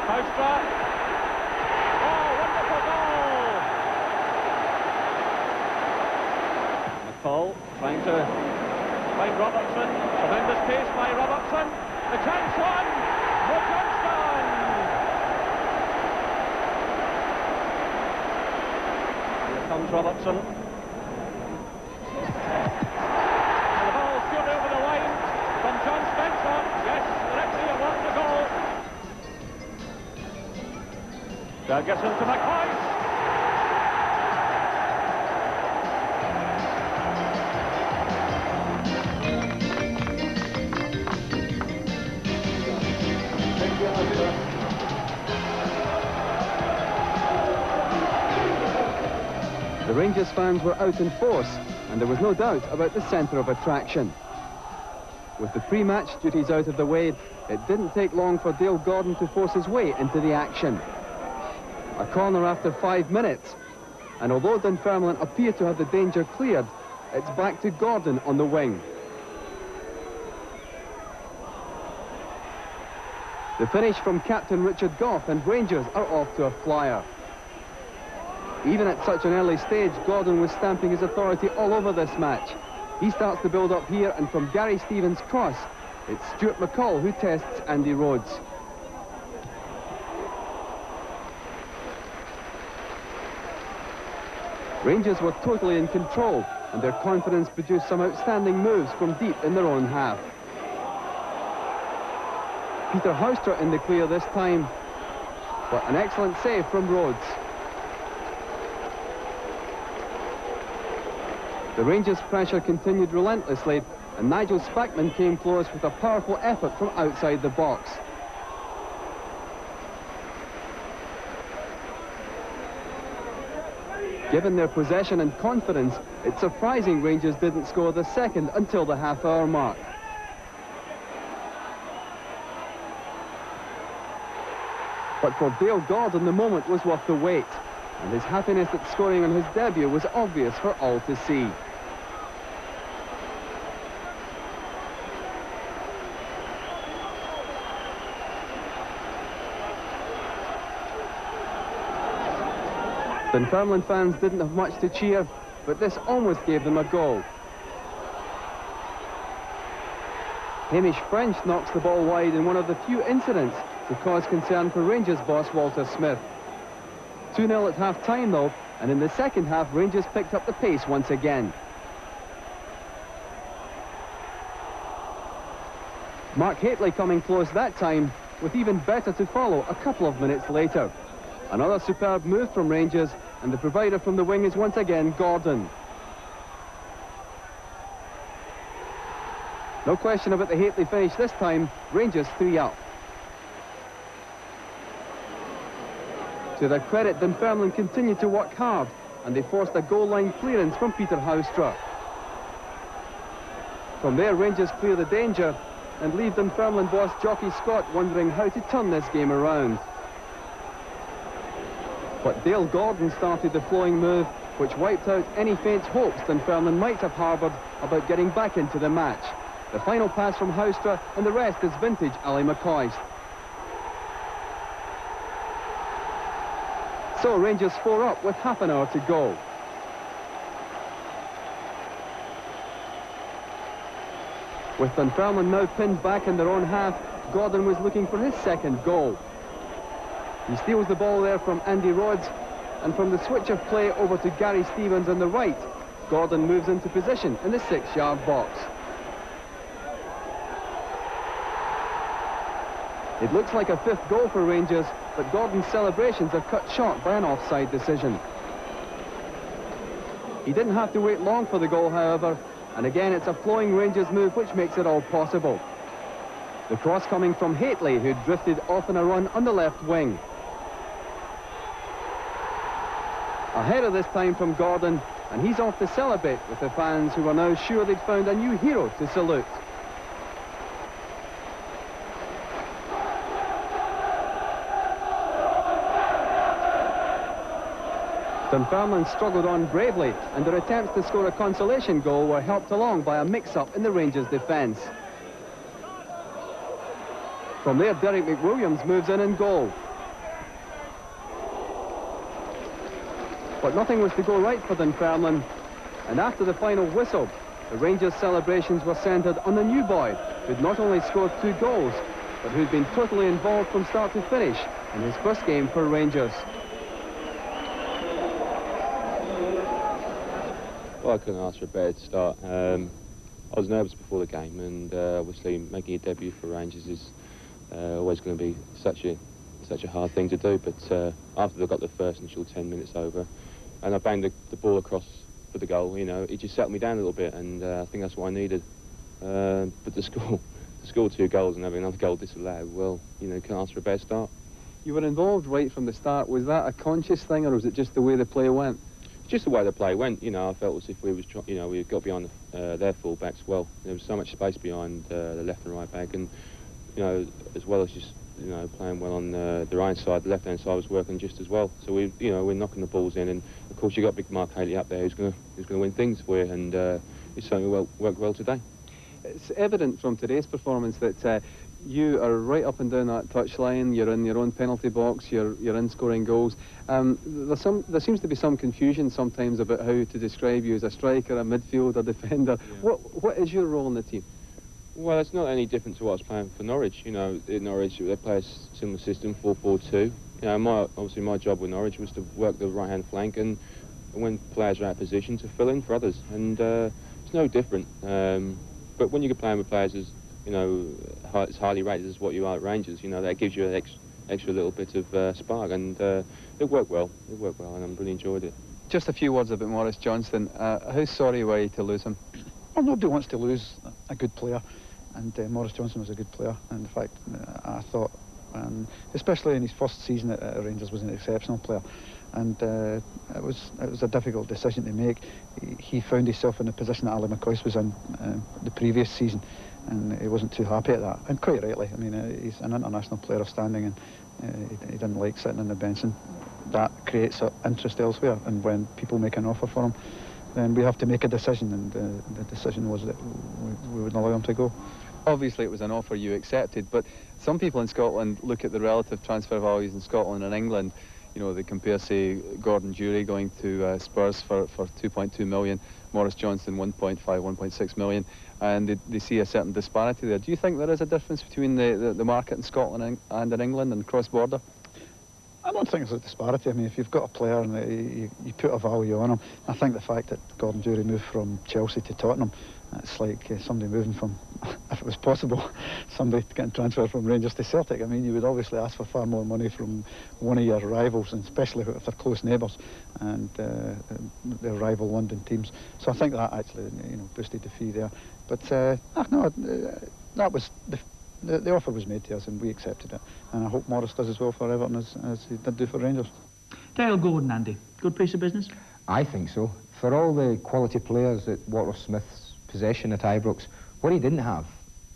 Houstra. Oh, wonderful goal! McCall trying to find Robertson. Tremendous pace by Robertson. The chance on. No Johnston. Here comes Robertson. And the ball shoot over the line from John Spencer. Yes, the referee awards the goal. Ferguson to McCoy. The Rangers fans were out in force, and there was no doubt about the centre of attraction. With the pre-match duties out of the way, it didn't take long for Dale Gordon to force his way into the action. A corner after 5 minutes, and although Dunfermline appear to have the danger cleared, it's back to Gordon on the wing. The finish from captain Richard Gough, and Rangers are off to a flyer. Even at such an early stage, Gordon was stamping his authority all over this match. He starts the build-up here, and from Gary Stevens' cross, it's Stuart McCall who tests Andy Rhodes. Rangers were totally in control, and their confidence produced some outstanding moves from deep in their own half. Peter Houstra in the clear this time, but an excellent save from Rhodes. The Rangers' pressure continued relentlessly, and Nigel Spackman came close with a powerful effort from outside the box. Given their possession and confidence, it's surprising Rangers didn't score the second until the half-hour mark. But for Dale Gordon, the moment was worth the wait, and his happiness at scoring on his debut was obvious for all to see. Dunfermline fans didn't have much to cheer, but this almost gave them a goal. Hamish French knocks the ball wide in one of the few incidents to cause concern for Rangers boss Walter Smith. 2-0 at half-time though, and in the second half Rangers picked up the pace once again. Mark Hateley coming close that time, with even better to follow a couple of minutes later. Another superb move from Rangers, and the provider from the wing is once again Gordon. No question about the Hateley finish this time, Rangers 3 up. To their credit, Dunfermline continued to work hard, and they forced a goal line clearance from Peter Houstra. From there, Rangers clear the danger and leave Dunfermline boss Jockey Scott wondering how to turn this game around. But Dale Gordon started the flowing move, which wiped out any faint hopes Dunfermline might have harboured about getting back into the match. The final pass from Houstra, and the rest is vintage Ali McCoist. So Rangers 4 up with half an hour to go. With Dunfermline now pinned back in their own half, Gordon was looking for his second goal. He steals the ball there from Andy Rhodes, and from the switch of play over to Gary Stevens on the right, Gordon moves into position in the 6-yard box. It looks like a fifth goal for Rangers, but Gordon's celebrations are cut short by an offside decision. He didn't have to wait long for the goal, however, and again it's a flowing Rangers move which makes it all possible. The cross coming from Hateley, who drifted off on a run on the left wing. A header this time from Gordon, and he's off to celebrate with the fans who are now sure they'd found a new hero to salute. Dunfermline struggled on bravely, and their attempts to score a consolation goal were helped along by a mix-up in the Rangers' defence. From there, Derek McWilliams moves in goal. But nothing was to go right for Dunfermline, and after the final whistle, the Rangers' celebrations were centred on the new boy, who'd not only scored 2 goals, but who'd been totally involved from start to finish in his first game for Rangers. Well, I couldn't ask for a better start. I was nervous before the game, and obviously making a debut for Rangers is always going to be such a hard thing to do. But after they got the first initial 10 minutes over, and I banged the ball across for the goal, you know, it just settled me down a little bit, and I think that's what I needed. But to score 2 goals and having another goal disallowed, well, you know, can't ask for a better start. You were involved right from the start. Was that a conscious thing, or was it just the way the play went? Just the way the play went, you know, I felt as if we got behind their full-backs well. There was so much space behind the left and right back, and, you know, as well as just, you know, playing well on the right side, the left-hand side was working just as well. So we're knocking the balls in, and of course you got big Mark Haley up there who's going to win things for you, and it's certainly worked well today. It's evident from today's performance that you are right up and down that touchline. You're in your own penalty box. You're in scoring goals. There seems to be some confusion sometimes about how to describe you as a striker, a midfielder, defender. Yeah. What is your role in the team? Well, it's not any different to what I was playing for Norwich. You know, in Norwich they play a similar system, 4-4-2. You know, obviously my job with Norwich was to work the right-hand flank, and when players are out of position, to fill in for others. And it's no different. But when you're playing with players as, you know, as highly rated as what you are at Rangers, you know, that gives you an extra little bit of spark, and it worked well. It worked well, and I really enjoyed it. Just a few words about Maurice Johnston. How sorry were you to lose him? Well, nobody wants to lose a good player, and Maurice Johnston was a good player. And in fact, I thought, especially in his first season at Rangers, was an exceptional player. And it was a difficult decision to make. He found himself in the position that Ali McCoist was in the previous season, and he wasn't too happy at that, and quite rightly. I mean, he's an international player of standing, and he didn't like sitting on the bench, and that creates interest elsewhere. And when people make an offer for him, then we have to make a decision, and the decision was that we wouldn't allow him to go. Obviously it was an offer you accepted, but some people in Scotland look at the relative transfer values in Scotland and England. You know, they compare, say, Gordon Durie going to Spurs for 2.2 million, Maurice Johnston 1.5, 1.6 million, and they see a certain disparity there. Do you think there is a difference between the market in Scotland and in England and cross-border? I don't think there's a disparity. I mean, if you've got a player and you put a value on him, I think the fact that Gordon Durie moved from Chelsea to Tottenham, it's like somebody moving from, if it was possible, somebody getting transferred from Rangers to Celtic. I mean, you would obviously ask for far more money from one of your rivals, and especially if they're close neighbours and they're rival London teams. So I think that actually, you know, boosted the fee there. But no, that was the offer was made to us, and we accepted it. And I hope Maurice does as well for Everton as he did do for Rangers. Dale Gordon, Andy, good piece of business? I think so. For all the quality players that Walter Smith's possession at Ibrox, what he didn't have,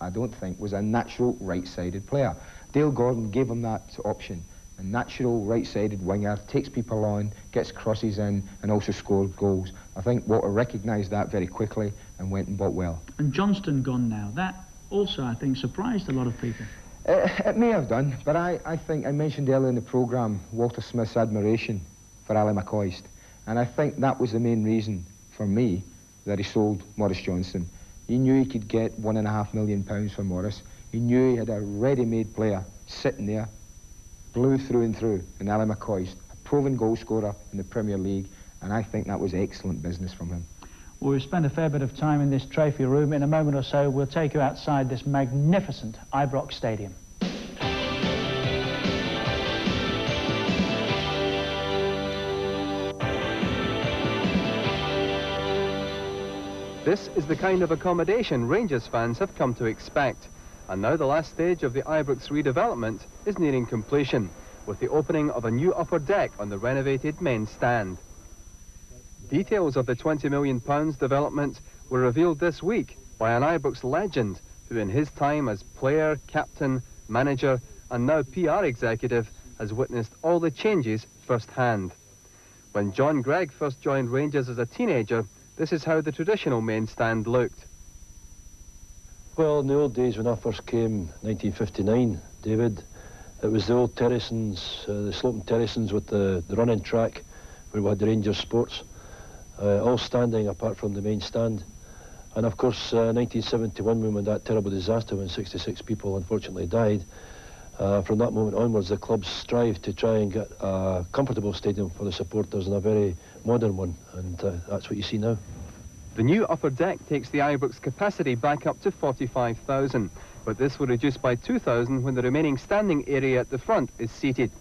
I don't think, was a natural right-sided player. Dale Gordon gave him that option. A natural right-sided winger, takes people on, gets crosses in, and also scored goals. I think Walter recognised that very quickly and went and bought well. And Johnston gone now. That also, I think, surprised a lot of people. It may have done, but I think I mentioned earlier in the programme Walter Smith's admiration for Ali McCoist, and I think that was the main reason for me that he sold Maurice Johnston. He knew he could get £1.5 million for Maurice. He knew he had a ready-made player sitting there, blue through and through, in Ali McCoist, a proven goal scorer in the Premier League, and I think that was excellent business from him. Well, we've spent a fair bit of time in this trophy room. In a moment or so, we'll take you outside this magnificent Ibrox Stadium. This is the kind of accommodation Rangers fans have come to expect. And now the last stage of the Ibrox redevelopment is nearing completion, with the opening of a new upper deck on the renovated men's stand. Details of the £20 million development were revealed this week by an Ibrox legend who in his time as player, captain, manager and now PR executive has witnessed all the changes firsthand. When John Gregg first joined Rangers as a teenager, this is how the traditional main stand looked. Well, in the old days when I first came, 1959, David, it was the old terracings, the sloping terracings with the running track where we had the Rangers sports, all standing apart from the main stand. And of course, 1971, when we had that terrible disaster when 66 people unfortunately died, from that moment onwards, the clubs strived to try and get a comfortable stadium for the supporters and a very modern one, and that's what you see now. The new upper deck takes the Ibrox capacity back up to 45,000, but this will reduce by 2,000 when the remaining standing area at the front is seated.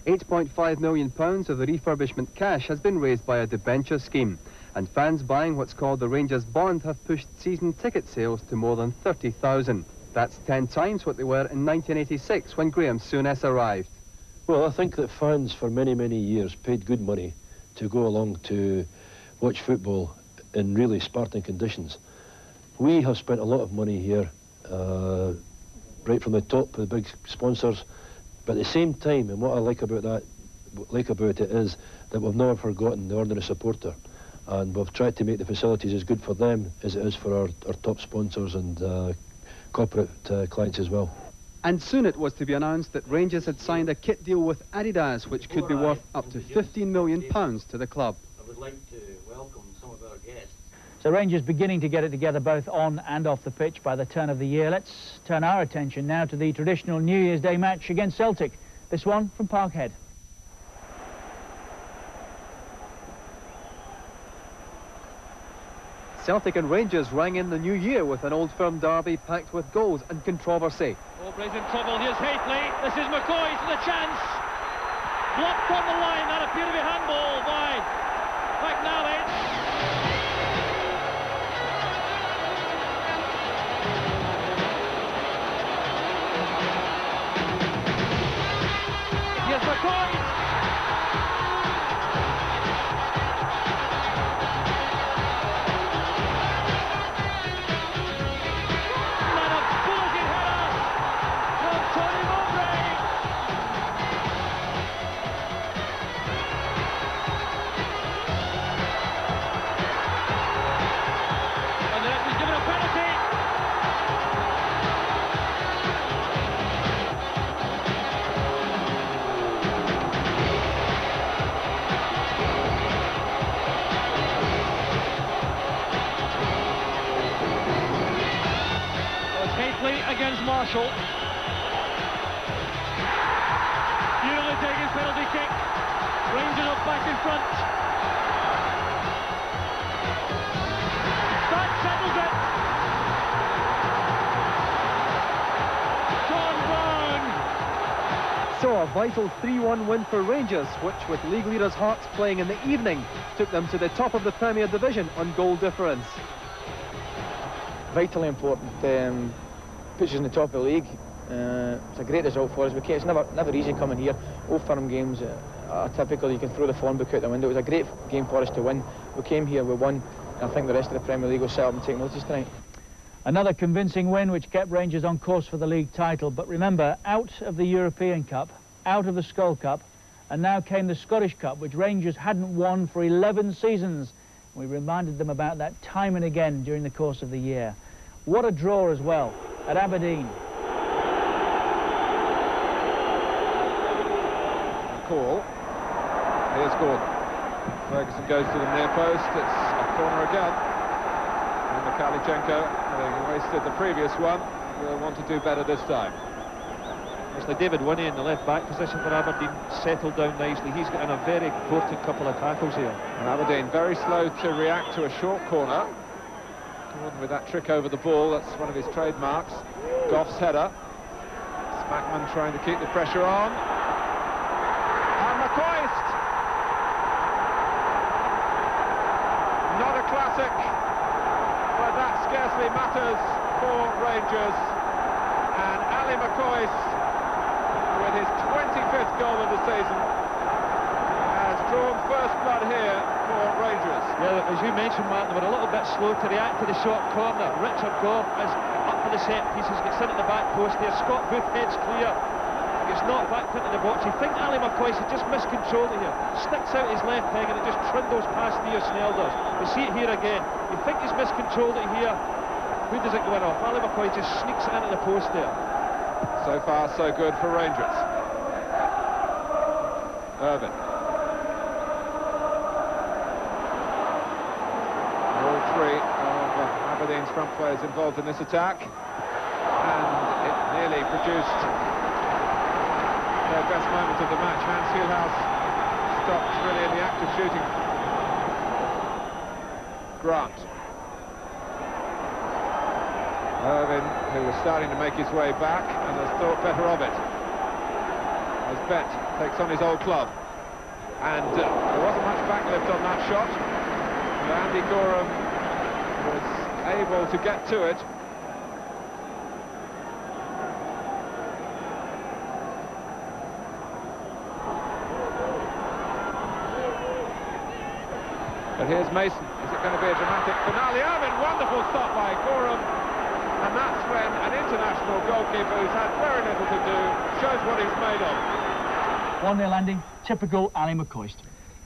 £8.5 million of the refurbishment cash has been raised by a debenture scheme, and fans buying what's called the Rangers Bond have pushed season ticket sales to more than 30,000. That's 10 times what they were in 1986 when Graham Souness arrived. Well, I think that fans for many, many years paid good money to go along to watch football in really Spartan conditions. We have spent a lot of money here, right from the top with the big sponsors, but at the same time, and what I like about it is that we've never forgotten the ordinary supporter, and we've tried to make the facilities as good for them as it is for our top sponsors and corporate clients as well. And soon it was to be announced that Rangers had signed a kit deal with Adidas, which could be worth up to £15 million to the club. I would like to welcome some of our guests. So Rangers beginning to get it together both on and off the pitch by the turn of the year. Let's turn our attention now to the traditional New Year's Day match against Celtic. This one from Parkhead. Celtic and Rangers rang in the new year with an Old Firm derby packed with goals and controversy. Mowbray's in trouble. Here's Hateley. This is McCoy to the chance. Blocked on the line. That appeared to be handball by McNally. Here's McCoy. Against Marshall. Beautifully taken penalty kick. Rangers up back in front. That settles it. John Brown. So a vital 3-1 win for Rangers, which with league leaders Hearts playing in the evening, took them to the top of the Premier Division on goal difference. Vitally important. Puts us in the top of the league. It's a great result for us. It's never easy coming here. Old Firm games are typical. You can throw the form book out the window. It was a great game for us to win. We came here, we won, and I think the rest of the Premier League will set up and take notice tonight. Another convincing win which kept Rangers on course for the league title. But remember, out of the European Cup, out of the Skol Cup, and now came the Scottish Cup, which Rangers hadn't won for 11 seasons. We reminded them about that time and again during the course of the year. What a draw as well at Aberdeen. Call. Here's Gordon. Ferguson goes to the near post. It's a corner again. And Mikalichenko, having wasted the previous one, will want to do better this time. Actually, David Winnie in the left-back position for Aberdeen settled down nicely. He's got in a very important couple of tackles here. And Aberdeen very slow to react to a short corner. Gordon with that trick over the ball, that's one of his trademarks. Goff's header. Smackman trying to keep the pressure on. And McCoist! Not a classic, but that scarcely matters for Rangers. And Ali McCoist, with his 25th goal of the season, has drawn first blood here for Rangers. Yeah, as you mentioned, Mark, they were a little bit slow to react to the short corner. Richard Gore is up for the set pieces, gets in at the back post there. Scott Booth heads clear. Gets knocked back into the box. You think Ali McCoist had just miscontrolled it here. Sticks out his left leg and it just trundles past Theo Snell does. We see it here again. You think he's miscontrolled it here. Who does it go in off? Ali McCoist just sneaks it into the post there. So far, so good for Rangers. Irvin. All three of Aberdeen's front players involved in this attack. And it nearly produced their best moment of the match. Hans Huelhaus stopped really in the act of shooting. Grant. Irvin, who was starting to make his way back and has thought better of it. As Bet takes on his old club. And there wasn't much backlift on that shot. But Andy Gorham was able to get to it. But here's Mason. Is it going to be a dramatic finale? Irvin, wonderful stop by Gorham. And that's when an international goalkeeper who's had very little to do shows what he's made of. 1-0 landing, typical Ali McCoist.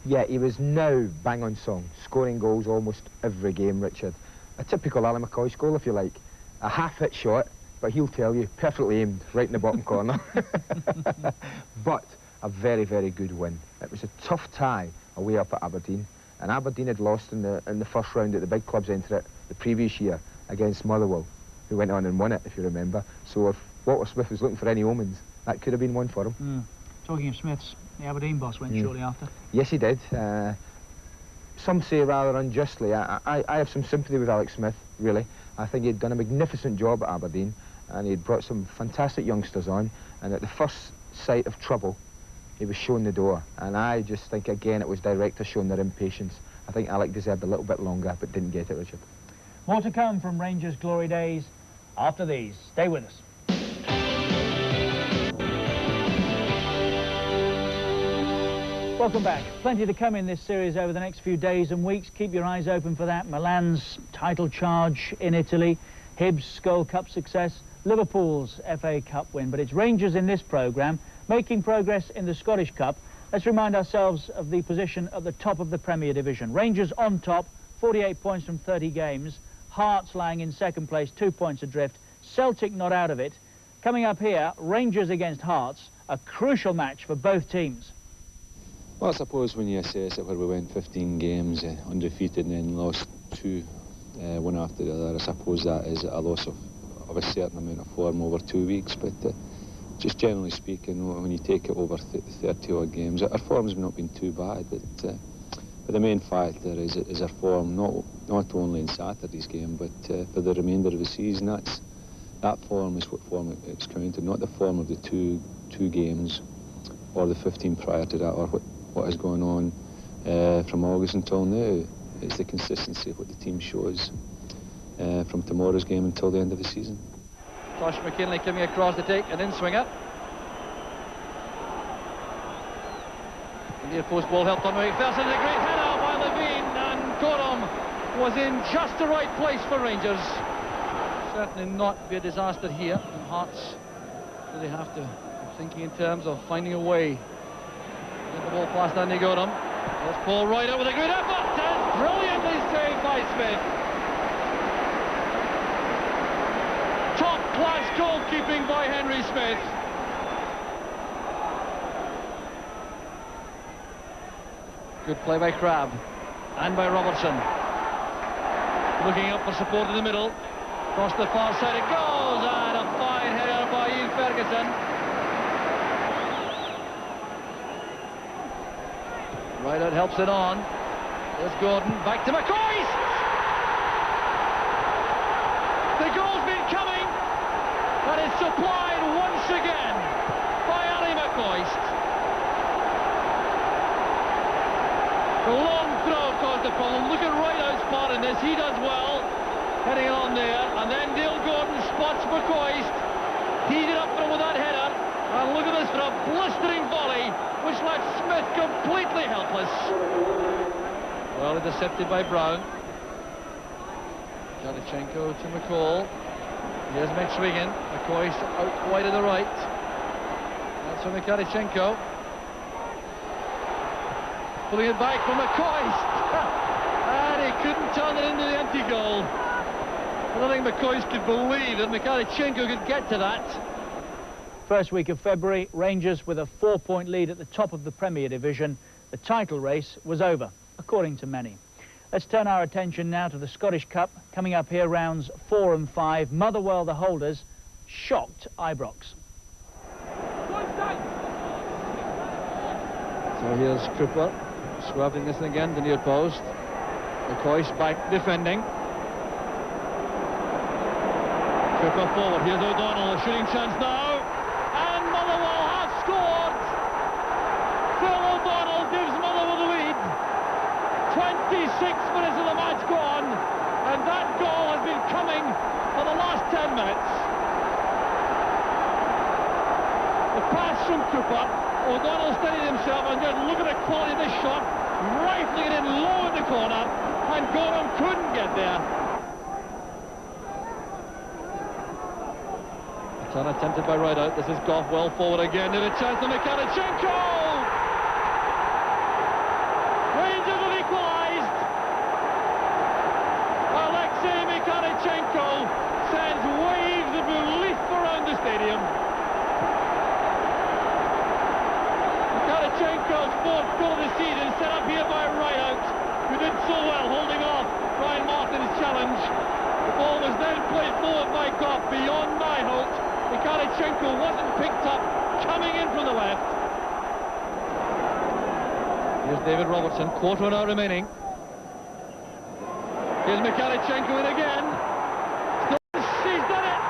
Yeah, he was now bang on song, scoring goals almost every game, Richard. A typical Ali McCoist goal, if you like. A half-hit shot, but he'll tell you, perfectly aimed, right in the bottom corner. But a very, very good win. It was a tough tie away up at Aberdeen, and Aberdeen had lost in the first round at the big clubs enter it the previous year against Motherwell, who went on and won it, if you remember. So if Walter Smith was looking for any omens, that could have been one for him. Talking of Smiths, the Aberdeen boss went shortly after. Yes, he did. Some say rather unjustly. I have some sympathy with Alex Smith, really. I think he'd done a magnificent job at Aberdeen, and he'd brought some fantastic youngsters on, and at the first sight of trouble, he was shown the door. And I just think, again, it was directors showing their impatience. I think Alec deserved a little bit longer, but didn't get it, Richard. More to come from Rangers' glory days after these. Stay with us. Welcome back. Plenty to come in this series over the next few days and weeks. Keep your eyes open for that. Milan's title charge in Italy, Hibs' Skol Cup success, Liverpool's FA Cup win. But it's Rangers in this programme, making progress in the Scottish Cup. Let's remind ourselves of the position at the top of the Premier Division. Rangers on top, 48 points from 30 games. Hearts lying in second place, 2 points adrift. Celtic not out of it. Coming up here, Rangers against Hearts, a crucial match for both teams. Well, I suppose when you assess it, where we went 15 games undefeated and then lost 2, one after the other, I suppose that is a loss of a certain amount of form over 2 weeks. But just generally speaking, when you take it over 30-odd games, our form's not been too bad. But the main factor is our form, not only in Saturday's game, but for the remainder of the season. That form is what form it's counted, not the form of the two games or the 15 prior to that, or what is going on from August until now. It's the consistency of what the team shows from tomorrow's game until the end of the season. Josh McKinley coming across to take an in-swinger. The near post ball helped on McPherson. A great header by Levine, and Gorham was in just the right place for Rangers. Certainly not be a disaster here, and Hearts really have to be thinking in terms of finding a way. Get the ball past Andy Gorham. There's Paul Ryder with a good effort, and brilliantly saved by Smith. Top-class goalkeeping by Henry Smith. Good play by Crabb and by Robertson. Looking up for support in the middle. Across the far side it goes, and a fine header by Ian Ferguson. Ryder helps it on. There's Gordon, back to McCoist! The goal's been coming, but it's supplied once again by Ali McCoist. The long throw caused the problem. Look at Rideout's part in this, he does well. Heading on there, and then Dale Gordon spots McCoist. Teed it up for him with that header. And look at this for a blistering volley, which left Smith completely helpless. helpless. Well intercepted by Brown. Karichenko to McCall. Here's McSwigan. McCoy out wide to the right. That's from Karichenko. Pulling it back from McCoy. And he couldn't turn it into the empty goal. I don't think McCoy could believe that Karichenko could get to that. First week of February, Rangers with a 4-point lead at the top of the Premier Division. The title race was over, according to many. Let's turn our attention now to the Scottish Cup. Coming up here, rounds 4 and 5. Motherwell, the holders, shocked Ibrox. So here's Cooper, swerving this thing again, the near post. McCoy's back defending. Cooper forward, here's O'Donnell, a shooting chance now. And Motherwell have scored! Phil O'Donnell gives Motherwell the lead. 26 minutes of the match gone, and that goal has been coming for the last 10 minutes. The pass from Cooper, O'Donnell steadied himself and just look at the quality of this shot, rifling it in low in the corner, and Gorham couldn't get there. It's unattempted by Rideout. This is Goff well forward again. There's a chance to Karichenko! Rangers have equalised! Alexei Karichenko sends waves of relief around the stadium. Karichenko's fourth goal of the season, set up here by Rideout, who did so well holding off Brian Martin's challenge. The ball was then played forward by Goff beyond Nyholt. Karichenko wasn't picked up, coming in from the left. Here's David Robertson, quarter of an hour remaining. Here's Karichenko in again. He's done it!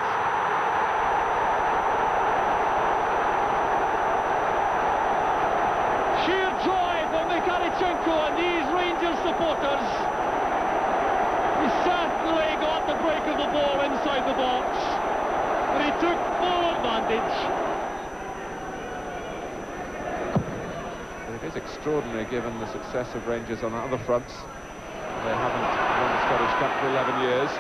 Sheer joy for Karichenko and these Rangers supporters. He certainly got the break of the ball inside the box. But he took full advantage. It is extraordinary given the success of Rangers on other fronts. They haven't won the Scottish Cup for 11 years.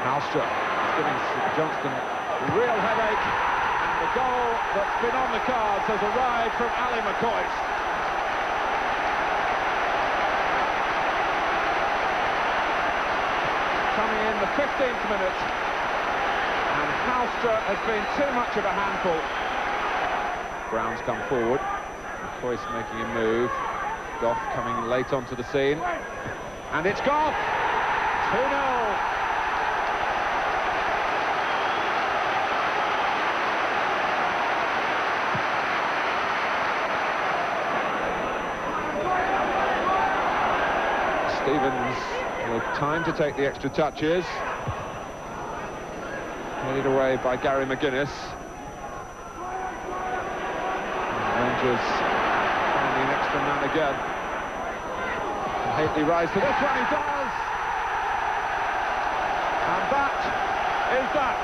Halstra is giving St Johnstone a real headache, and the goal that's been on the cards has arrived from Ali McCoy. Coming in the 15th minute, and Halstra has been too much of a handful. Brown's come forward, McCoy's making a move, Goff coming late onto the scene, and it's Goff! 2-0! Stevens with time to take the extra touches. Headed away by Gary McGuinness. Rangers finding an extra man again. And Haitley rise to this one, he does! And that is that.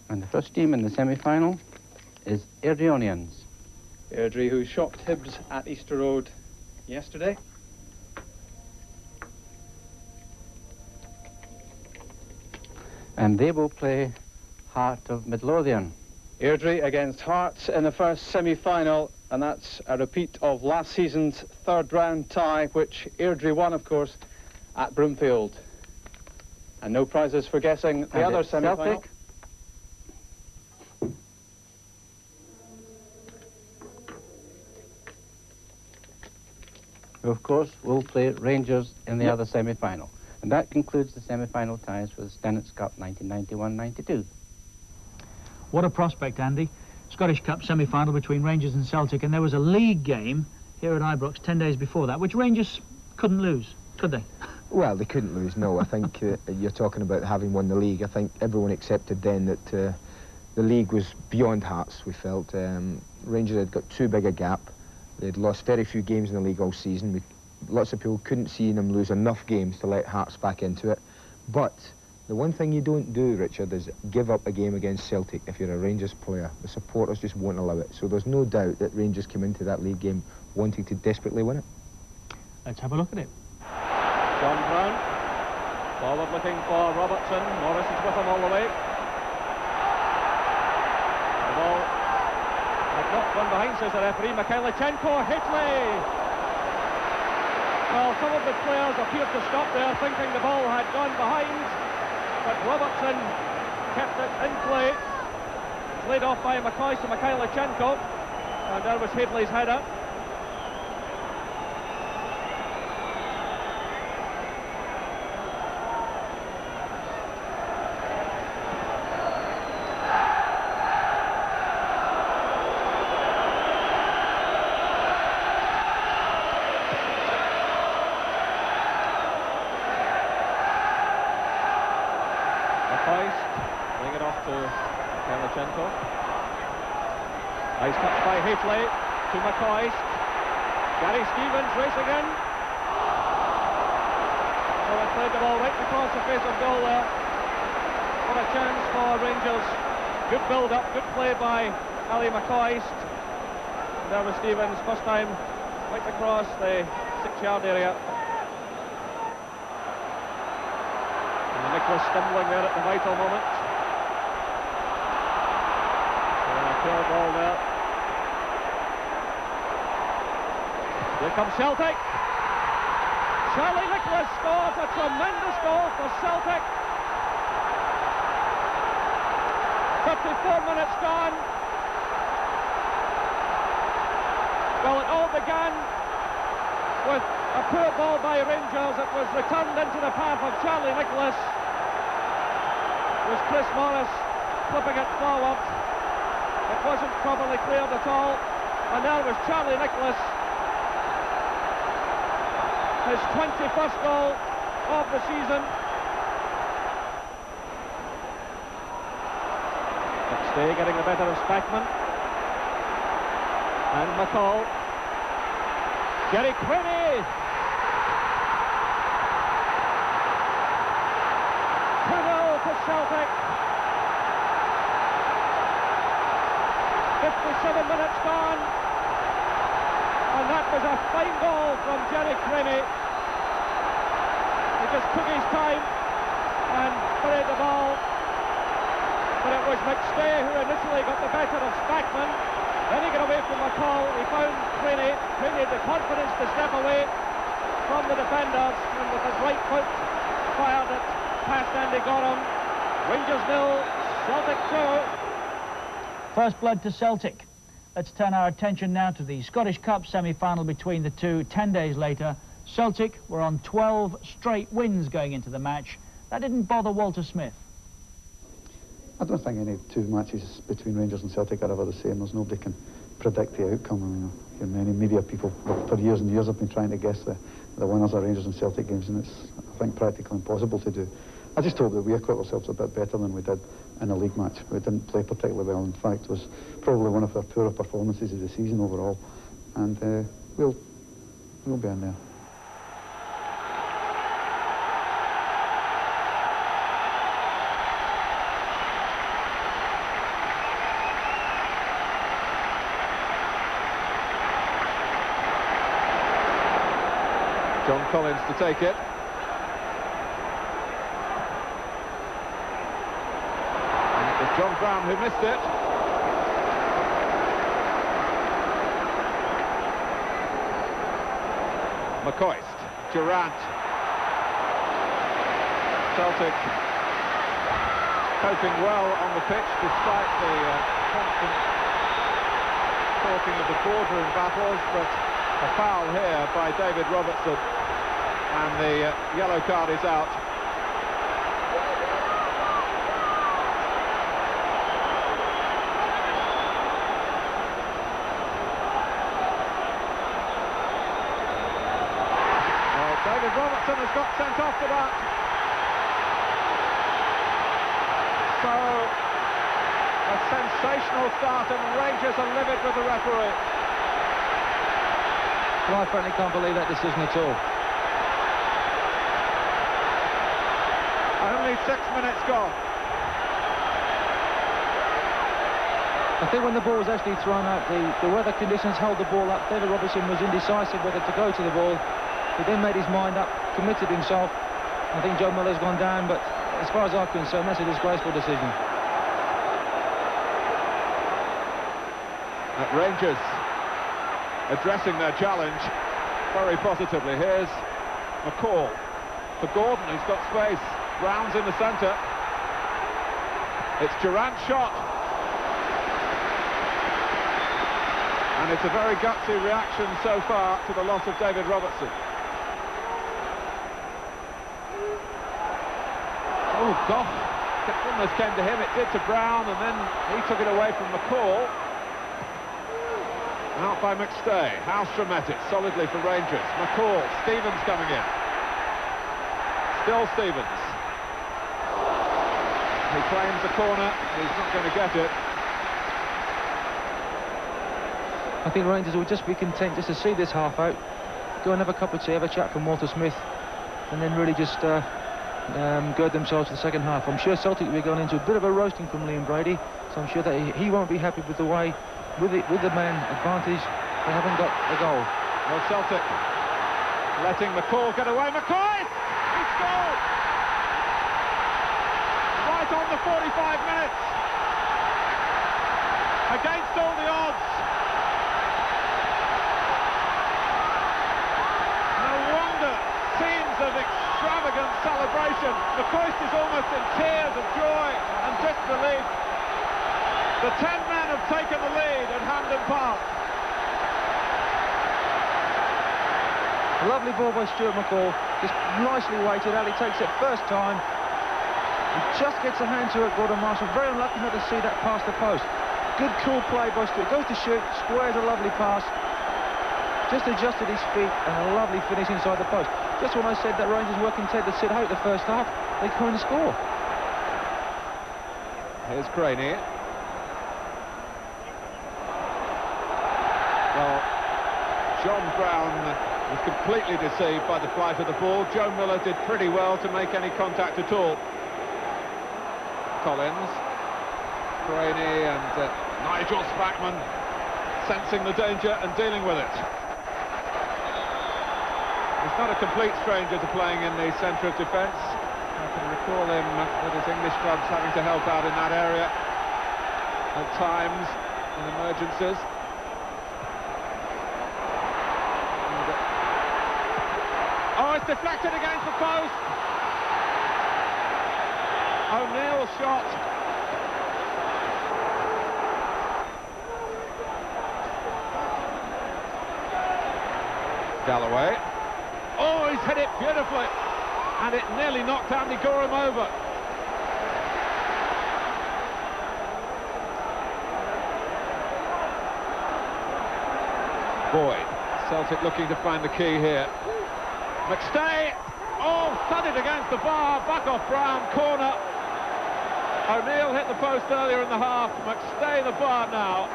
And the first team in the semi-final is Airdrieonians. Airdrie, who shocked Hibs at Easter Road yesterday. And they will play Heart of Midlothian. Airdrie against Hearts in the first semi-final, and that's a repeat of last season's third-round tie, which Airdrie won, of course, at Broomfield. And no prizes for guessing the other semi-final. Celtic who, of course, will play Rangers in the other semi-final. And that concludes the semi-final ties for the Stennett's Cup 1991-92. What a prospect, Andy. Scottish Cup semi-final between Rangers and Celtic, and there was a league game here at Ibrox 10 days before that, which Rangers couldn't lose, could they? Well, they couldn't lose, no. I think you're talking about having won the league. I think everyone accepted then that the league was beyond Hearts, we felt. Rangers had got too big a gap. They'd lost very few games in the league all season. Lots of people couldn't see them lose enough games to let Hearts back into it. But the one thing you don't do, Richard, is give up a game against Celtic if you're a Rangers player. The supporters just won't allow it. So there's no doubt that Rangers came into that league game wanting to desperately win it. Let's have a look at it. John Brown, forward looking for Robertson. Morris is with him all the way. The ball knocked one behind, says the referee. Mikhailichenko, Hitley. Well, some of the players appeared to stop there, thinking the ball had gone behind, but Robertson kept it in play. It's laid off by McCoy to Mikhailichenko, and there was Hitley's header. Bring it off to Mikhailichenko. Nice touch by Hitley to McCoy. Gary Stevens racing in. So it played the ball right across the face of goal there. What a chance for Rangers. Good build-up, good play by Ali McCoy. And there was Stevens, first time right across the 6-yard area. Nicholas stumbling there at the vital moment. A pure ball there. Here comes Celtic. Charlie Nicholas scores a tremendous goal for Celtic. 54 minutes gone. Well, it all began with a poor ball by Rangers. It was returned into the path of Charlie Nicholas. It was Chris Morris flipping it forward. It wasn't properly cleared at all. And there was Charlie Nicholas. His 21st goal of the season. McStay getting the better of Spackman. And McCall. Jerry Quinney. 2-0 to Celtic. 57 minutes gone. And that was a fine goal from Jerry Quinney. He just took his time and played the ball. But it was McStay who initially got the better of Spackman. Then he got away from McCall. He found Quinney, who had the confidence to step away from the defenders, and with his right foot fired it past Andy Gorham. Rangers 0, Celtic 2. First blood to Celtic. Let's turn our attention now to the Scottish Cup semi-final between the two. 10 days later, Celtic were on 12 straight wins going into the match. That didn't bother Walter Smith. I don't think any two matches between Rangers and Celtic are ever the same. There's nobody can predict the outcome. I mean, many media people for years and years have been trying to guess the winners of Rangers and Celtic games, and it's, I think, practically impossible to do. I just hope that we acquit ourselves a bit better than we did in a league match. We didn't play particularly well. In fact, it was probably one of our poorer performances of the season overall, and we'll be in there. John Collins to take it. And it was John Brown who missed it. McCoist, Durant. Celtic coping well on the pitch despite the constant talking of the boardroom battles, but a foul here by David Robertson, and the yellow card is out. Well, David Robertson has got sent off for that. So, a sensational start, and Rangers are livid with the referee. Well, I frankly can't believe that decision at all. Only 6 minutes gone. I think when the ball was actually thrown out, the weather conditions held the ball up. David Robertson was indecisive whether to go to the ball. He then made his mind up, committed himself. I think Joe Miller's gone down, but as far as I'm concerned, that's a disgraceful decision. At Rangers addressing their challenge very positively. Here's McCall for Gordon, who's got space. Brown's in the centre. It's Durant's shot. And it's a very gutsy reaction so far to the loss of David Robertson. Oh, Goff almost came to him. It did to Brown, and then he took it away from McCall. Out by McStay. Hallstrom met it solidly for Rangers. McCall, Stevens coming in. Still Stevens. He claims the corner. He's not going to get it. I think Rangers will just be content just to see this half out, go and have a cup of tea, have a chat from Walter Smith, and then really just gird themselves for the second half. I'm sure Celtic will be going into a bit of a roasting from Liam Brady, so I'm sure that he won't be happy with the way, with the man advantage, they haven't got a goal. Well, Celtic letting McCall get away. McCoy! He scored! Right on the 45 minutes. Against all the odds. No wonder scenes of extravagant celebration. McCoist is almost in tears of joy and disbelief. The 10 men have taken the lead at Hampden Park. A lovely ball by Stuart McCall, just nicely weighted out. He takes it first time. He just gets a hand to it, Gordon Marshall. Very unlucky not to see that past the post. Good, cool play by Stuart. Goes to shoot, squares a lovely pass. Just adjusted his feet and a lovely finish inside the post. Just when I said that Rangers were content to sit out the first half, they come and score. Here's Craney. Well, John Brown was completely deceived by the flight of the ball. Joe Miller did pretty well to make any contact at all. Collins, Craney and Nigel Spackman sensing the danger and dealing with it. He's not a complete stranger to playing in the centre of defence. I can recall him with his English clubs having to help out in that area at times in emergencies. Oh, it's deflected against the post. O'Neill's shot. Galloway. Oh, he's hit it beautifully. And it nearly knocked Andy Gorham over. Boyd. Celtic looking to find the key here. McStay, oh, thudded against the bar, back off Brown, corner. O'Neill hit the post earlier in the half, McStay the bar now.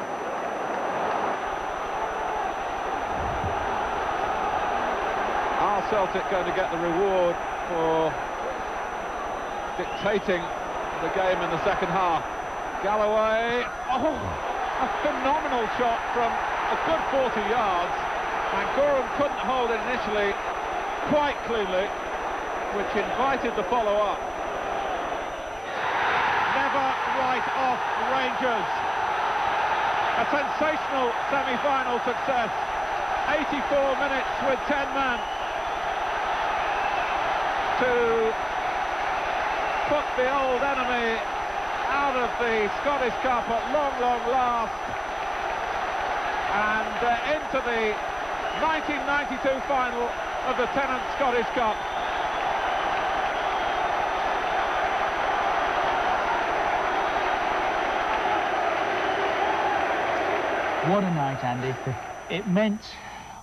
Are Celtic going to get the reward for dictating the game in the second half? Galloway, oh, a phenomenal shot from a good 40 yards, and Gorham couldn't hold it initially quite cleanly, which invited the follow-up. Never write off Rangers. A sensational semi-final success. 84 minutes with 10 men to put the old enemy out of the Scottish Cup at long, long last, and into the 1992 final of the Tennant Scottish Cup. What a night, Andy. It meant,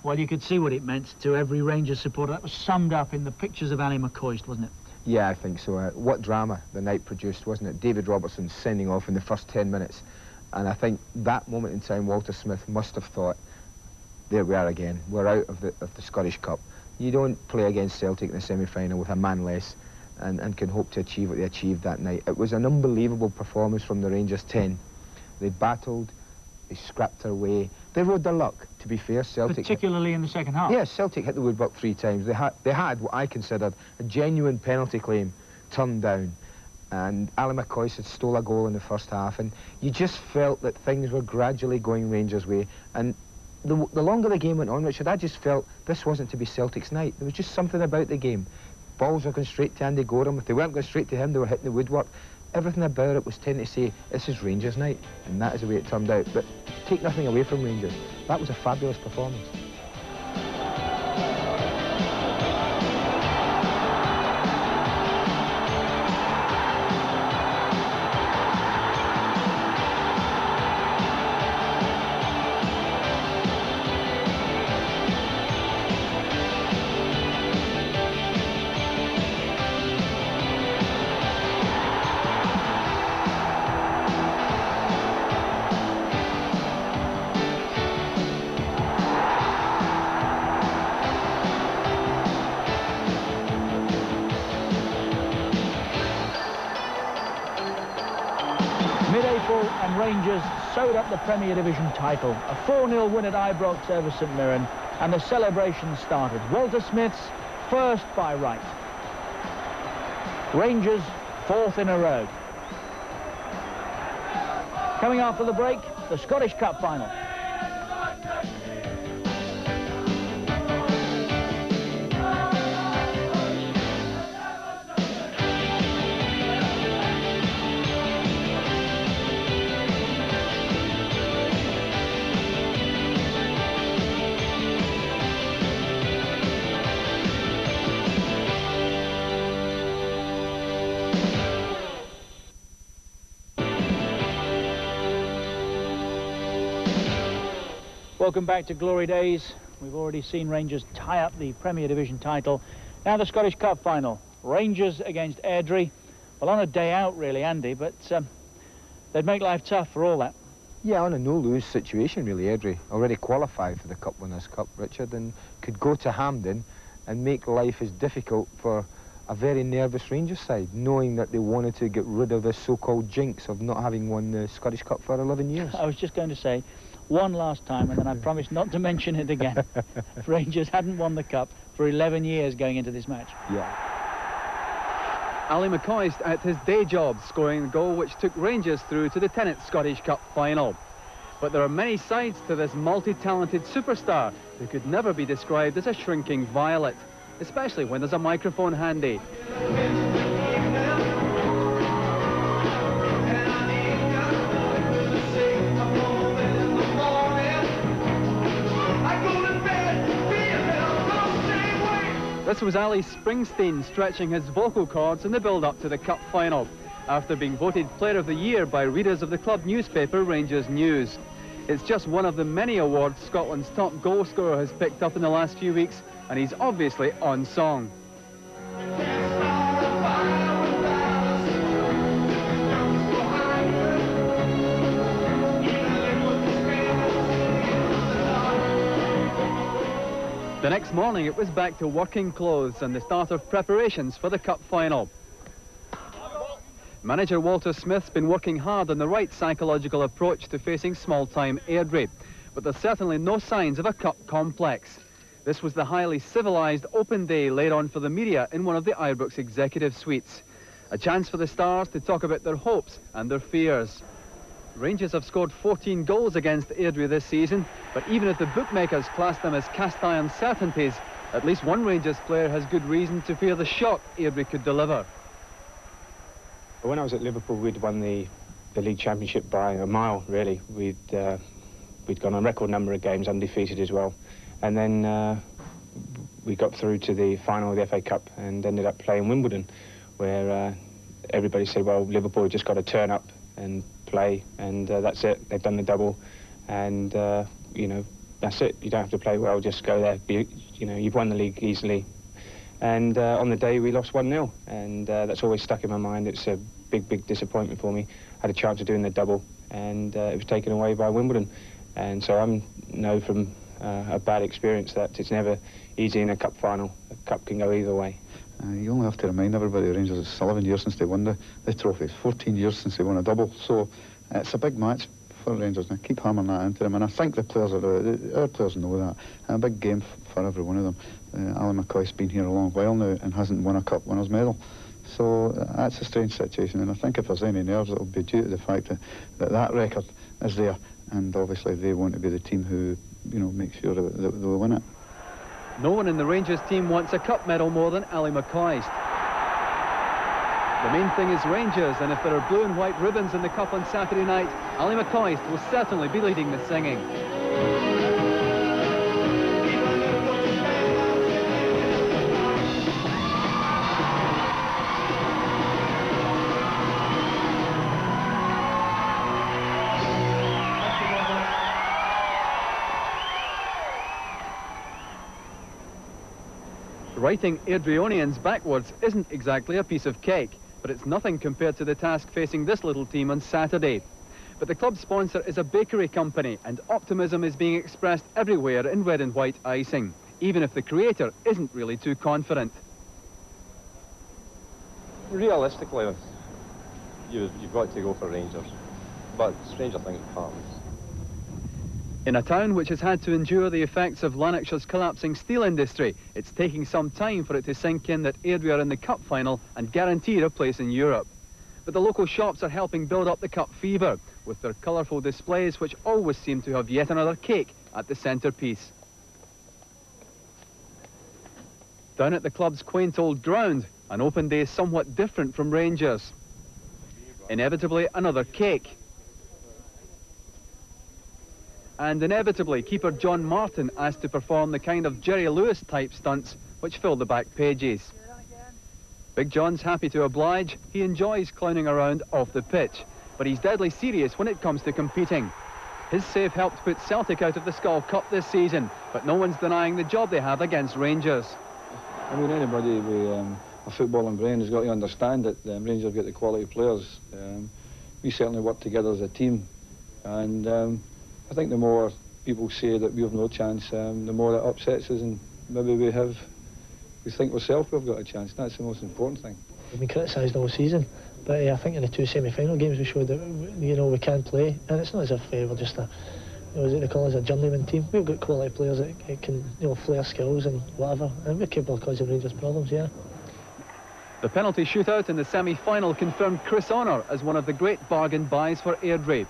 well, you could see what it meant to every Rangers supporter. That was summed up in the pictures of Ali McCoist, wasn't it? Yeah, I think so. What drama the night produced, wasn't it? David Robertson sending off in the first 10 minutes. And I think that moment in time, Walter Smith must have thought, there we are again. We're out of the Scottish Cup. You don't play against Celtic in the semi-final with a man less. and can hope to achieve what they achieved that night. It was an unbelievable performance from the Rangers 10. They battled, they scrapped their way. They rode their luck, to be fair. Celtic, particularly in the second half. Yes, Celtic hit the woodwork 3 times. They had what I considered a genuine penalty claim turned down. And Ali McCoy had stole a goal in the first half, and you just felt that things were gradually going Rangers' way. And the longer the game went on, Richard, I just felt this wasn't to be Celtic's night. There was just something about the game. Balls were going straight to Andy Gorham. If they weren't going straight to him, they were hitting the woodwork. Everything about it was tending to say, this is Rangers' night, and that is the way it turned out. But take nothing away from Rangers. That was a fabulous performance. Mid-April and Rangers sewed up the Premier Division title. A 4-0 win at Ibrox over St Mirren, and the celebration started. Walter Smith's first by right. Rangers 4th in a row. Coming after the break, the Scottish Cup final. Welcome back to Glory Days. We've already seen Rangers tie up the Premier Division title. Now the Scottish Cup final. Rangers against Airdrie. Well, on a day out, really, Andy, but they'd make life tough for all that. Yeah, on a no-lose situation, really. Airdrie already qualified for the Cup Winners' Cup, Richard, and could go to Hampden and make life as difficult for a very nervous Rangers side, knowing that they wanted to get rid of this so-called jinx of not having won the Scottish Cup for 11 years. I was just going to say, one last time, and then I promised not to mention it again. Rangers hadn't won the Cup for 11 years going into this match. Yeah. Ali McCoy at his day job, scoring the goal which took Rangers through to the 10th Scottish Cup final. But there are many sides to this multi-talented superstar who could never be described as a shrinking violet, especially when there's a microphone handy. This was Ali Springsteen stretching his vocal cords in the build-up to the Cup final, after being voted Player of the Year by readers of the club newspaper Rangers News. It's just one of the many awards Scotland's top goal scorer has picked up in the last few weeks, and he's obviously on song. The next morning it was back to working clothes and the start of preparations for the Cup final. Manager Walter Smith's been working hard on the right psychological approach to facing small-time Airdrie, but there's certainly no signs of a Cup complex. This was the highly civilised open day laid on for the media in one of the Ibrox executive suites. A chance for the Stars to talk about their hopes and their fears. Rangers have scored 14 goals against Airdrie this season, but even if the bookmakers class them as cast-iron certainties, at least one Rangers player has good reason to fear the shock Airdrie could deliver. When I was at Liverpool, we'd won the league championship by a mile, really. We'd gone a record number of games undefeated as well. And then we got through to the final of the FA Cup and ended up playing Wimbledon, where everybody said, well, Liverpool just got to turn up and play, and that's it. They've done the double, and you know, that's it. You don't have to play well, just go there. You know, you've won the league easily. And on the day we lost 1-0, and that's always stuck in my mind. It's a big disappointment for me. I had a chance of doing the double, and it was taken away by Wimbledon. And so I know from a bad experience that it's never easy in a cup final. A cup can go either way. You only have to remind everybody, Rangers, it's 11 years since they won the trophy. It's 14 years since they won a double. So it's a big match for Rangers. Now keep hammering that into them. And I think the players our players know that. And a big game for every one of them. Alan McCoist's been here a long while now and hasn't won a cup winner's medal. So that's a strange situation. And I think if there's any nerves, it'll be due to the fact that record is there. And obviously they want to be the team who, make sure that they'll win it. No one in the Rangers team wants a cup medal more than Ali McCoist. The main thing is Rangers, and if there are blue and white ribbons in the cup on Saturday night, Ali McCoist will certainly be leading the singing. Writing Adrionians backwards isn't exactly a piece of cake, but it's nothing compared to the task facing this little team on Saturday. But the club sponsor is a bakery company, and optimism is being expressed everywhere in red and white icing, even if the creator isn't really too confident. Realistically, you've got to go for Rangers, but stranger things happen. In a town which has had to endure the effects of Lanarkshire's collapsing steel industry, it's taking some time for it to sink in that Airdrie are in the cup final and guaranteed a place in Europe. But the local shops are helping build up the cup fever, with their colourful displays which always seem to have yet another cake at the centrepiece. Down at the club's quaint old ground, an open day somewhat different from Rangers. Inevitably, another cake. And inevitably, keeper John Martin asked to perform the kind of Jerry Lewis-type stunts which fill the back pages. Big John's happy to oblige. He enjoys clowning around off the pitch, but he's deadly serious when it comes to competing. His save helped put Celtic out of the Skol Cup this season, but no one's denying the job they have against Rangers. I mean, anybody with a footballing brain has got to understand that Rangers have got the quality players. We certainly work together as a team, and I think the more people say that we have no chance, the more it upsets us, and maybe we think ourselves we've got a chance. That's the most important thing. We've been criticised all season, but I think in the two semi-final games we showed that we can play, and it's not as if we're just they call us a journeyman team. We've got quality players that can flare skills and whatever, and we're capable of causing Rangers problems. Yeah. The penalty shootout in the semi-final confirmed Chris Honor as one of the great bargain buys for Airdrie.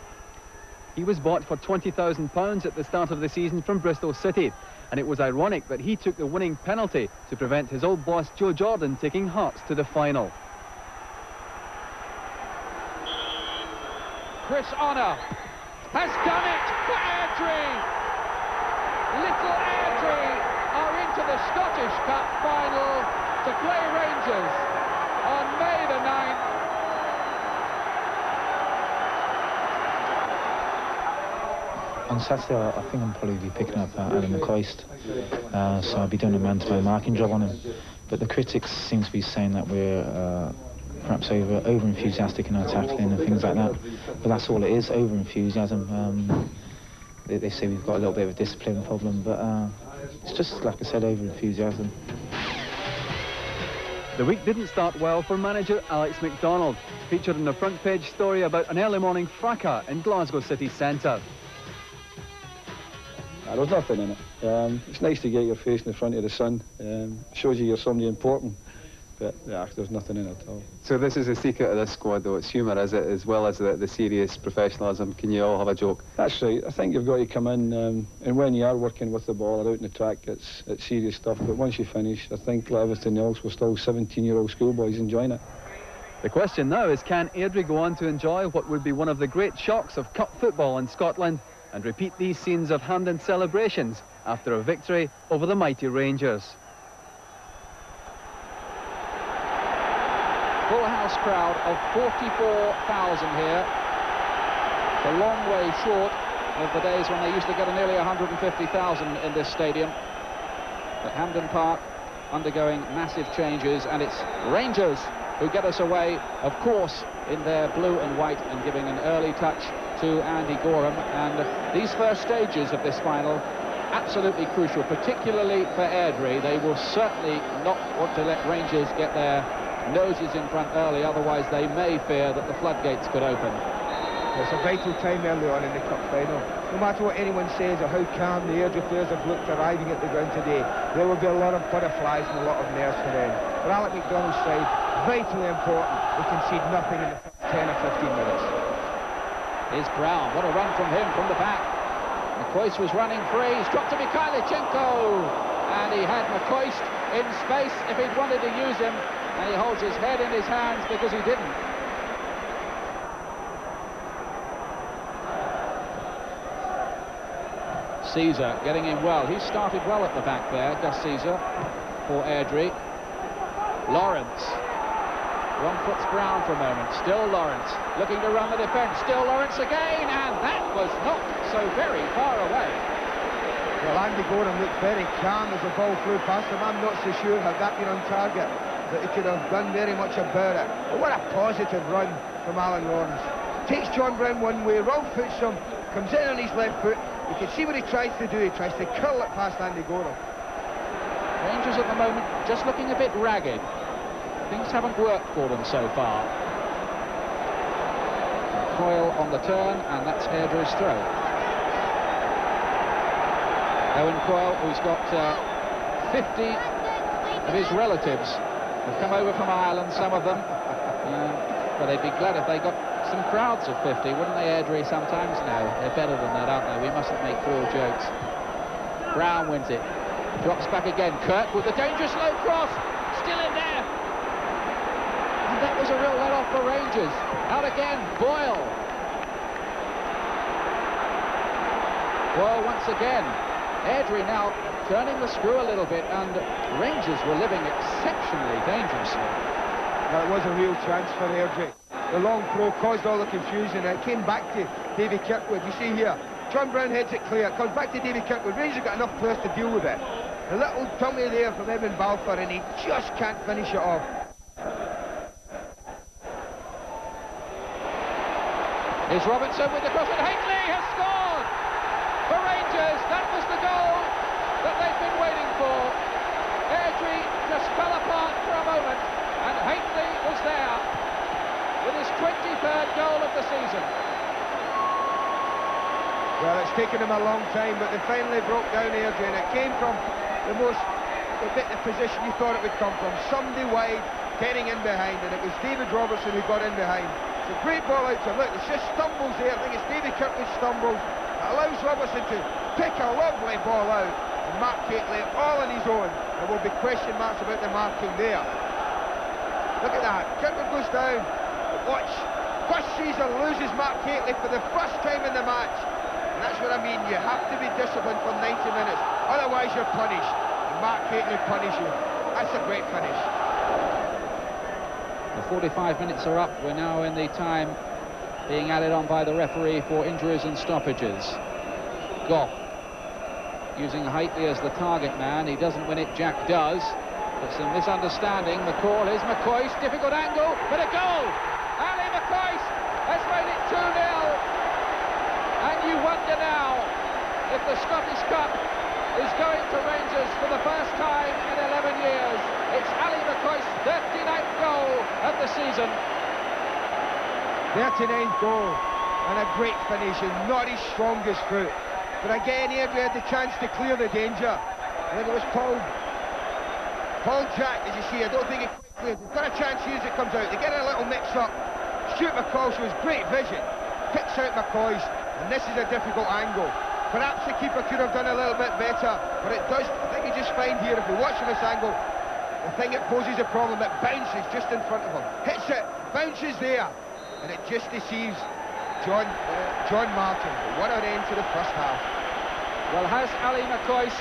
He was bought for £20,000 at the start of the season from Bristol City, and it was ironic that he took the winning penalty to prevent his old boss Joe Jordan taking Hearts to the final. Chris Honor has done it for Airdrie. Little Airdrie are into the Scottish Cup final to play Rangers on May the 9th. On Saturday, I think I'll probably be picking up Adam McCoist, so I'll be doing a man-to-man marking job on him. But the critics seem to be saying that we're perhaps over-enthusiastic in our tackling and things like that. But that's all it is, over-enthusiasm. They say we've got a little bit of a discipline problem, but it's just, like I said, over-enthusiasm. The week didn't start well for manager Alex McDonald, featured in a front-page story about an early morning fracas in Glasgow city centre. There's nothing in it. It's nice to get your face in the front of the sun. Shows you're somebody important, but yeah, there's nothing in it at all. So this is the secret of this squad, though. It's humour, is it, as well as the serious professionalism? Can you all have a joke? That's right. I think you've got to come in, and when you are working with the ball or out in the track, it's serious stuff. But once you finish, I think like everything else, we're still 17-year-old schoolboys enjoying it. The question now is, can Airdrie go on to enjoy what would be one of the great shocks of cup football in Scotland, and repeat these scenes of Hampden celebrations after a victory over the mighty Rangers? Full house crowd of 44,000 here. It's a long way short of the days when they used to get nearly 150,000 in this stadium. But Hampden Park undergoing massive changes, and it's Rangers who get us away, of course, in their blue and white, and giving an early touch to Andy Gorham. And these first stages of this final absolutely crucial, particularly for Airdrie. They will certainly not want to let Rangers get their noses in front early, otherwise they may fear that the floodgates could open. It's a vital time early on in the cup final. No matter what anyone says or how calm the Airdrie players have looked arriving at the ground today, there will be a lot of butterflies and a lot of nerves for them. For Alec McDonald's side, vitally important we concede nothing in the first 10 or 15 minutes. Here's Brown, what a run from him from the back. McCoist was running free, he's dropped to Mikhailichenko, and he had McCoist in space if he'd wanted to use him, and he holds his head in his hands because he didn't. Caesar getting in well. He started well at the back there, Gus Caesar, for Airdrie. Lawrence. Wrong foot's Brown for a moment. Still Lawrence looking to run the defence. Still Lawrence again, and that was not so very far away. Well, Andy Gorham looked very calm as the ball flew past him. I'm not so sure had that been on target that he could have done very much about it. But what a positive run from Alan Lawrence. Takes John Brown one way, wrong foots him, comes in on his left foot. You can see what he tries to do. He tries to curl it past Andy Gorham. Rangers at the moment just looking a bit ragged. Things haven't worked for them so far. Coyle on the turn, and that's Airdrie's throw. Owen Coyle, who's got 50 of his relatives have come over from Ireland, some of them. But they'd be glad if they got some crowds of 50, wouldn't they, Airdrie, sometimes? No, they're better than that, aren't they? We mustn't make cruel jokes. Brown wins it. Drops back again. Kirk with a dangerous low cross. Still in there. And that was a real let-off for Rangers. Out again, Boyle. Boyle once again. Airdrie now turning the screw a little bit, and Rangers were living exceptionally dangerously. Well, it was a real chance for Airdrie. The long throw caused all the confusion, and it came back to Davy Kirkwood. You see here, John Brown heads it clear, it comes back to Davy Kirkwood. Rangers got enough players to deal with it. A little tummy there from Evan Balfour, and he just can't finish it off. Here's Robinson with the cross, and Haitley has scored for Rangers. That was the goal that they've been waiting for. Airdrie just fell apart for a moment, and Haitley was there with his 23rd goal of the season. Well, it's taken him a long time, but they finally broke down Airdrie, and it came from the position you thought it would come from. Somebody wide, getting in behind, and it was David Robertson who got in behind. It's a great ball out to look. It's just stumbles there. I think it's David Kirkwood stumbles. It allows Robertson to pick a lovely ball out, and Mark Haitley all on his own. There will be question marks about the marking there. Look at that. Kirkwood goes down. Watch. Gus Caesar loses Mark Haitley for the first time in the match. And that's what I mean. You have to be disciplined for 90 minutes. Otherwise you're punished. And Mark Haitley punishes you. That's a great finish. The 45 minutes are up. We're now in the time being added on by the referee for injuries and stoppages. Goff using Haitley as the target man. He doesn't win it, Jack does. But some misunderstanding. The call is McCoist. Difficult angle, but a goal! Ali McCoist has made it 2-0. And you wonder now if the Scottish Cup is going to Rangers for the first time in 11 years. It's Ali McCoist's 39th goal of the season. 39th goal, and a great finish, and not his strongest foot. But again, Airdrie had the chance to clear the danger. I think it was Paul Jack, as you see. I don't think it quite cleared. They've got a chance here as it comes out. They get a little mix-up. Stuart McCall shows great vision. Picks out McCoist, and this is a difficult angle. Perhaps the keeper could have done a little bit better, but it does. I think he just find here, if we watch from this angle, the thing that poses a problem, it bounces just in front of him. Hits it, bounces there, and it just deceives John Martin. What an end to the first half. Well, has Ali McCoist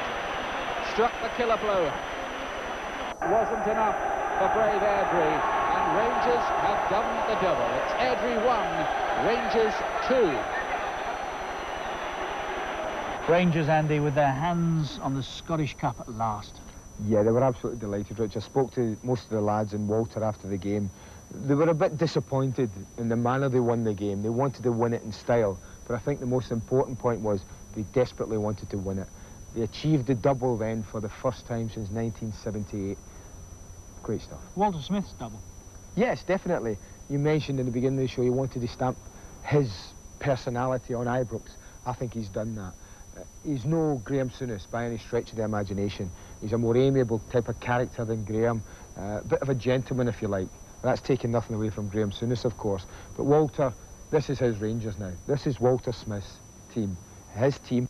struck the killer blow? Wasn't enough for brave Airdrie, and Rangers have done the double. It's Airdrie 1, Rangers 2. Rangers, Andy, with their hands on the Scottish Cup at last. Yeah, they were absolutely delighted, Rich. I spoke to most of the lads in Walter after the game. They were a bit disappointed in the manner they won the game. They wanted to win it in style, but I think the most important point was they desperately wanted to win it. They achieved the double then for the first time since 1978. Great stuff. Walter Smith's double. Yes, definitely. You mentioned in the beginning of the show you wanted to stamp his personality on Ibrox. I think he's done that. He's no Graham Souness by any stretch of the imagination. He's a more amiable type of character than Graham. A bit of a gentleman, if you like. That's taking nothing away from Graham Souness, of course. But Walter, this is his Rangers now. This is Walter Smith's team. His team.